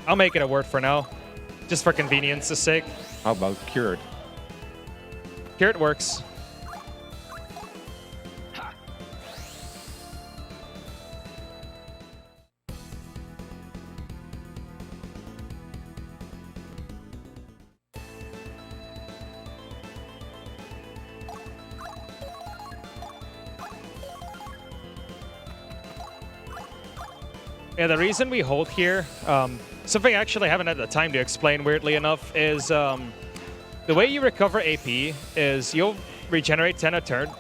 I'll make it a word for now. Just for convenience's sake. How about cured? Cured works. Yeah, the reason we hold here, something I actually haven't had the time to explain, weirdly enough, is the way you recover AP is you'll regenerate 10 a turn.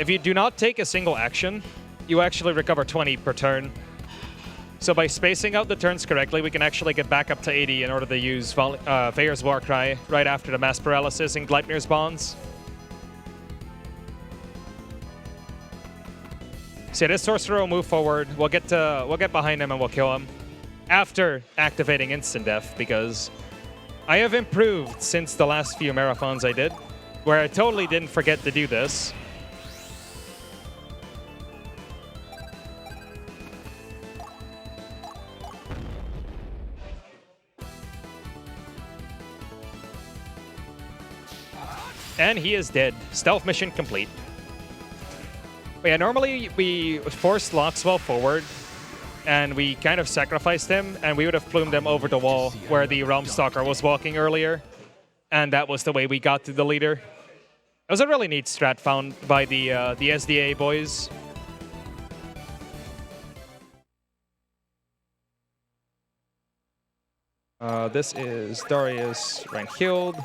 If you do not take a single action, you actually recover 20 per turn. So by spacing out the turns correctly, we can actually get back up to 80 in order to use Veyer's Warcry right after the Mass Paralysis and Gleipnir's Bonds. So this sorcerer will move forward. We'll get behind him and we'll kill him after activating instant death, because I have improved since the last few marathons I did, where I totally didn't forget to do this. And he is dead. Stealth mission complete. But yeah, normally we forced Loxwell forward, and we kind of sacrificed him, and we would have plumed him over the wall where the Realm Stalker was walking earlier, and that was the way we got to the leader. It was a really neat strat found by the SDA boys. This is Darius Renhild.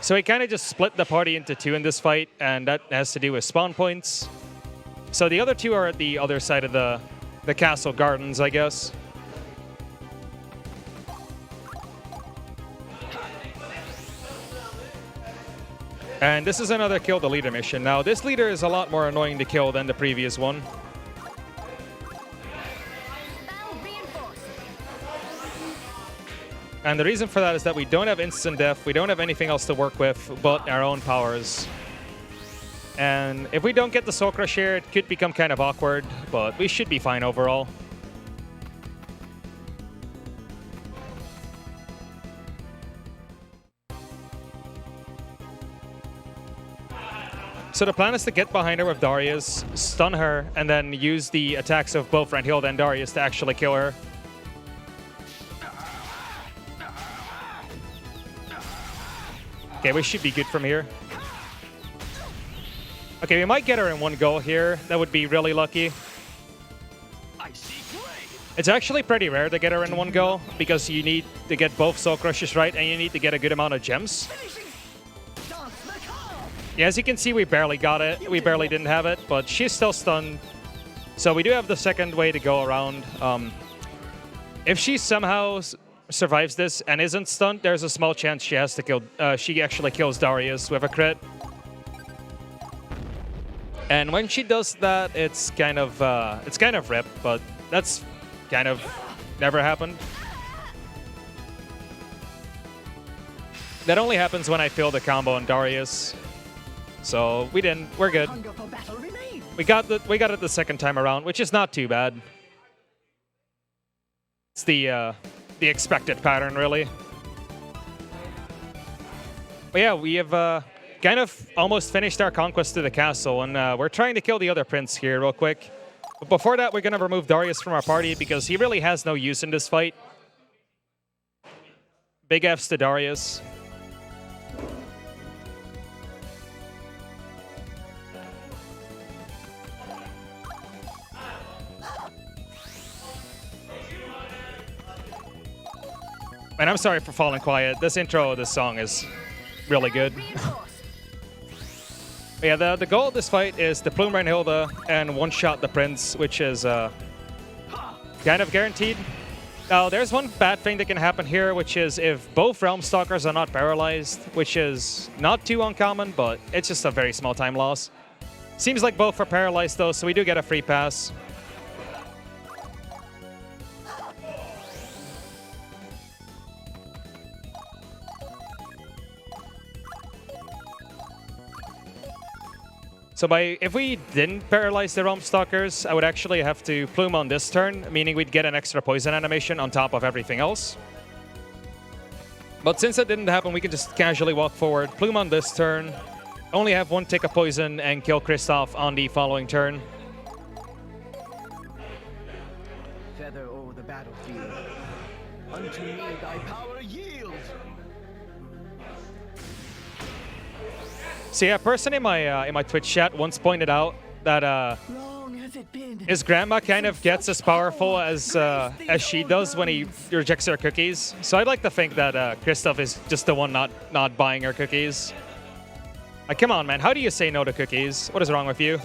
So he kind of just split the party into two in this fight, and that has to do with spawn points. So the other two are at the other side of the castle gardens, I guess. And this is another kill the leader mission. Now, this leader is a lot more annoying to kill than the previous one. And the reason for that is that we don't have instant death, we don't have anything else to work with but our own powers. And if we don't get the Soul Crush here, it could become kind of awkward, but we should be fine overall. So the plan is to get behind her with Darius, stun her, and then use the attacks of both Renhild and Darius to actually kill her. Okay, we should be good from here. Okay, we might get her in one go here. That would be really lucky. It's actually pretty rare to get her in one go because you need to get both Soul Crushes right and you need to get a good amount of gems. Yeah, as you can see, we barely got it. We barely didn't have it, but she's still stunned. So we do have the second way to go around. If she somehow survives this and isn't stunned, there's a small chance she has to kill. She actually kills Darius with a crit. And when she does that, it's kind of rip, but that's kind of never happened. That only happens when I fill the combo on Darius. So we didn't. We're good. We got it the second time around, which is not too bad. It's the expected pattern, really. But yeah, we have kind of almost finished our conquest to the castle, and we're trying to kill the other prince here real quick. But before that, we're going to remove Darius from our party because he really has no use in this fight. Big Fs to Darius. And I'm sorry for falling quiet. This intro of this song is really good. Yeah, the goal of this fight is to Plume Renhilda and one-shot the Prince, which is kind of guaranteed. Now, there's one bad thing that can happen here, which is if both Realm Stalkers are not paralyzed, which is not too uncommon, but it's just a very small time loss. Seems like both are paralyzed, though, so we do get a free pass. So if we didn't paralyze the Realm Stalkers, I would actually have to Plume on this turn, meaning we'd get an extra poison animation on top of everything else. But since it didn't happen, we can just casually walk forward, Plume on this turn, only have one tick of poison, and kill Kristoff on the following turn. Feather o'er the battlefield. Unto me thy power yield. So yeah, a person in my Twitch chat once pointed out that his grandma kind of gets as powerful as she does when he rejects her cookies. So I'd like to think that Kristoff is just the one not buying her cookies. Like, come on, man, how do you say no to cookies? What is wrong with you?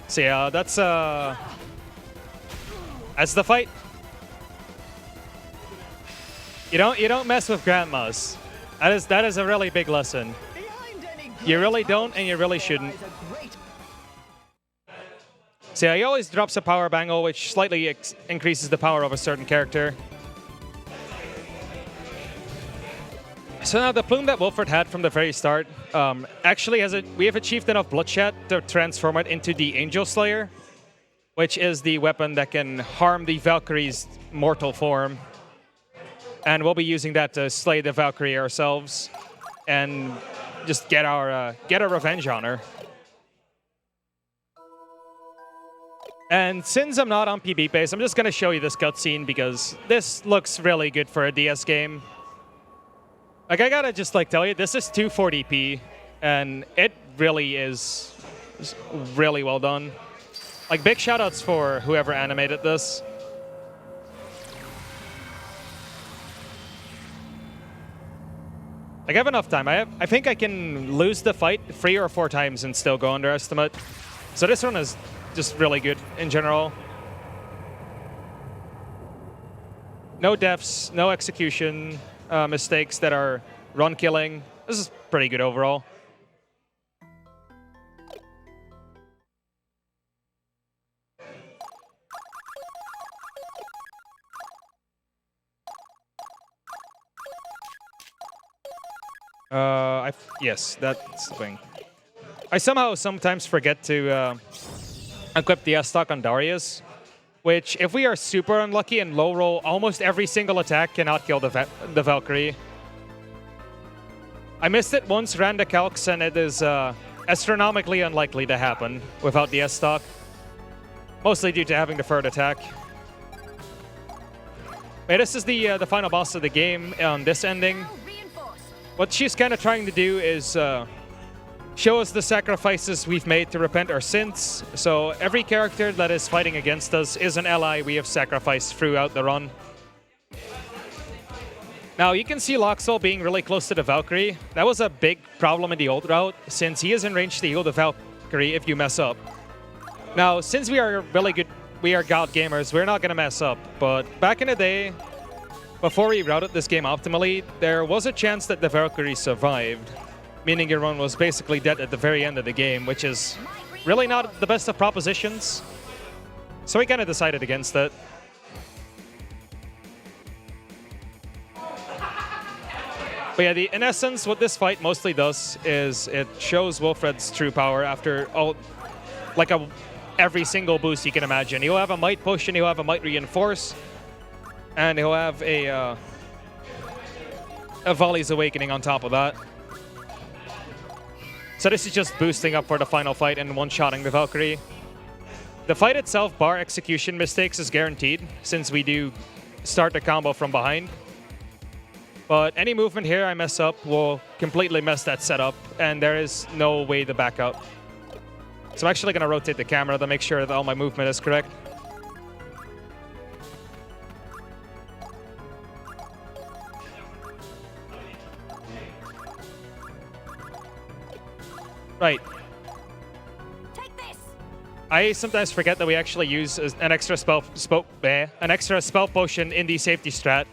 So yeah, that's the fight. You don't mess with grandmas. That is a really big lesson. You really don't, and you really shouldn't. So yeah, he always drops a power bangle, which slightly increases the power of a certain character. So now the plume that Wilfred had from the very start actually we have achieved enough bloodshed to transform it into the Angel Slayer, which is the weapon that can harm the Valkyrie's mortal form. And we'll be using that to slay the Valkyrie ourselves and just get our revenge on her. And since I'm not on PB base, I'm just going to show you this cutscene because this looks really good for a DS game. Like, I gotta just tell you, this is 240p, and it really is really well done. Like, big shoutouts for whoever animated this. Like, I have enough time. I think I can lose the fight 3 or 4 times and still go underestimate. So this one is just really good in general. No deaths, no execution mistakes that are run killing. This is pretty good overall. Yes, that's the thing. I sometimes forget to equip the S-Stock on Darius, which, if we are super unlucky and low roll, almost every single attack cannot kill the Valkyrie. I missed it once, ran the calcs, and it is astronomically unlikely to happen without the S-Stock, mostly due to having the third attack. But this is the final boss of the game on this ending. What she's kind of trying to do is show us the sacrifices we've made to repent our sins. So every character that is fighting against us is an ally we have sacrificed throughout the run. Now, you can see Loxel being really close to the Valkyrie. That was a big problem in the old route, since he is in range to heal the Valkyrie if you mess up. Now, since we are really good, we are God gamers, we're not going to mess up. But back in the day, before we routed this game optimally, there was a chance that the Valkyrie survived, meaning your run was basically dead at the very end of the game, which is really not the best of propositions. So we kind of decided against it. But yeah, in essence, what this fight mostly does is it shows Wilfred's true power after every single boost you can imagine. He'll have a Might Push and he'll have a Might Reinforce. And he'll have a Volley's Awakening on top of that. So this is just boosting up for the final fight and one-shotting the Valkyrie. The fight itself, bar execution mistakes, is guaranteed, since we do start the combo from behind. But any movement here I mess up will completely mess that setup, and there is no way to back up. So I'm actually going to rotate the camera to make sure that all my movement is correct. Right. Take this. I sometimes forget that we actually use an extra spell potion in the safety strat,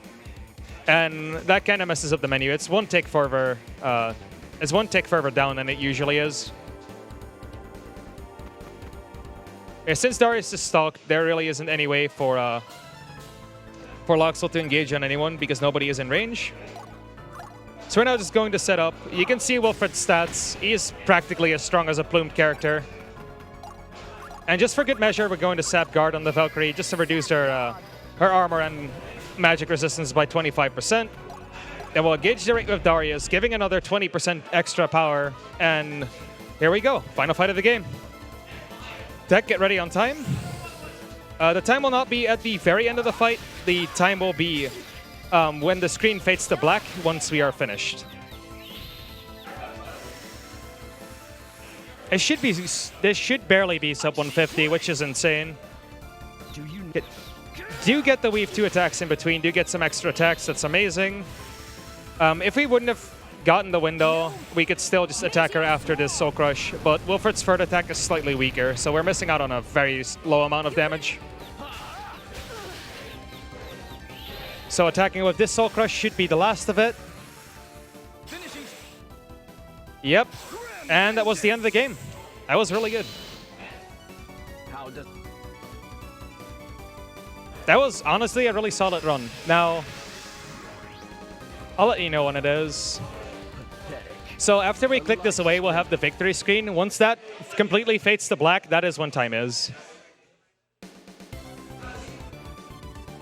and that kind of messes up the menu. It's one tick further down than it usually is. Yeah, since Darius is stalked, there really isn't any way for Loxel to engage on anyone because nobody is in range. So we're now just going to set up. You can see Wilfred's stats. He is practically as strong as a Plume character. And just for good measure, we're going to sap guard on the Valkyrie just to reduce her armor and magic resistance by 25%. Then we'll engage the rate with Darius, giving another 20% extra power. And here we go. Final fight of the game. Tech, get ready on time. The time will not be at the very end of the fight. The time will be when the screen fades to black once we are finished. This should barely be sub 150, which is insane. Do get the weave 2 attacks in between, do get some extra attacks, that's amazing. If we wouldn't have gotten the window, we could still just attack her after this Soul Crush, but Wilfred's third attack is slightly weaker, so we're missing out on a very low amount of damage. So attacking with this Soul Crush should be the last of it. Yep, and that was the end of the game. That was really good. That was honestly a really solid run. Now, I'll let you know when it is. So after we click this away, we'll have the victory screen. Once that completely fades to black, that is when time is.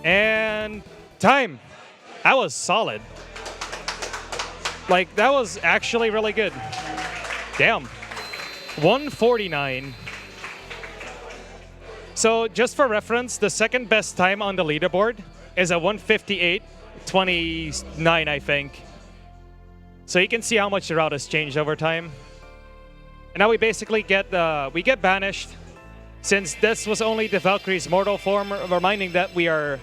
And time. That was solid. Like, that was actually really good. Damn. 149. So, just for reference, the second best time on the leaderboard is a 158.29, I think. So you can see how much the route has changed over time. And now we basically get banished, since this was only the Valkyrie's mortal form, reminding that we are,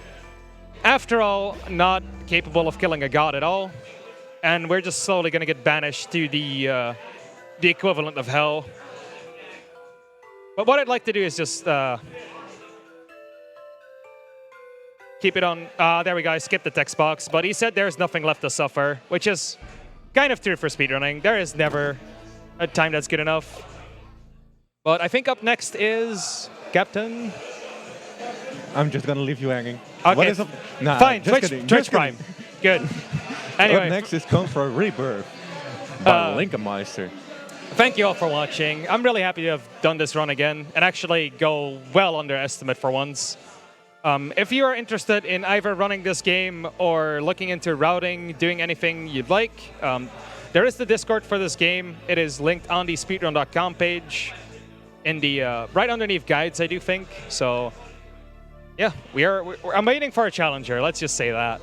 after all, not capable of killing a god at all. And we're just slowly going to get banished to the equivalent of hell. But what I'd like to do is just keep it on. There we go. I skipped the text box. But he said there's nothing left to suffer, which is kind of true for speedrunning. There is never a time that's good enough. But I think up next is Captain. I'm just gonna leave you hanging. Okay. What is up? Nah, Fine. just kidding, Twitch just Prime. kidding. Good. Anyway. Up next is Contra Rebirth by Linkenmeister. Thank you all for watching. I'm really happy to have done this run again and actually go well under estimate for once. If you are interested in either running this game or looking into routing, doing anything you'd like, there is the Discord for this game. It is linked on the speedrun.com page in the right underneath guides, I do think. So yeah, I'm waiting for a challenger. Let's just say that.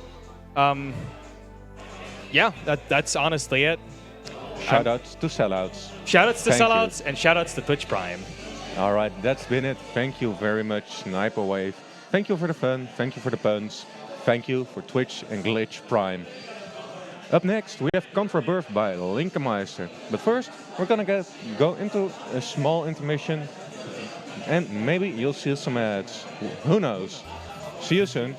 Yeah, that's honestly it. Shoutouts to sellouts. Shoutouts to Thank sellouts you. and shoutouts to Twitch Prime. All right, that's been it. Thank you very much, Sniperwave. Thank you for the fun. Thank you for the puns. Thank you for Twitch and Glitch Prime. Up next, we have Contra Rebirth by Linkenmeister. But first, we're gonna go into a small intermission, and maybe you'll see some ads. Who knows? See you soon.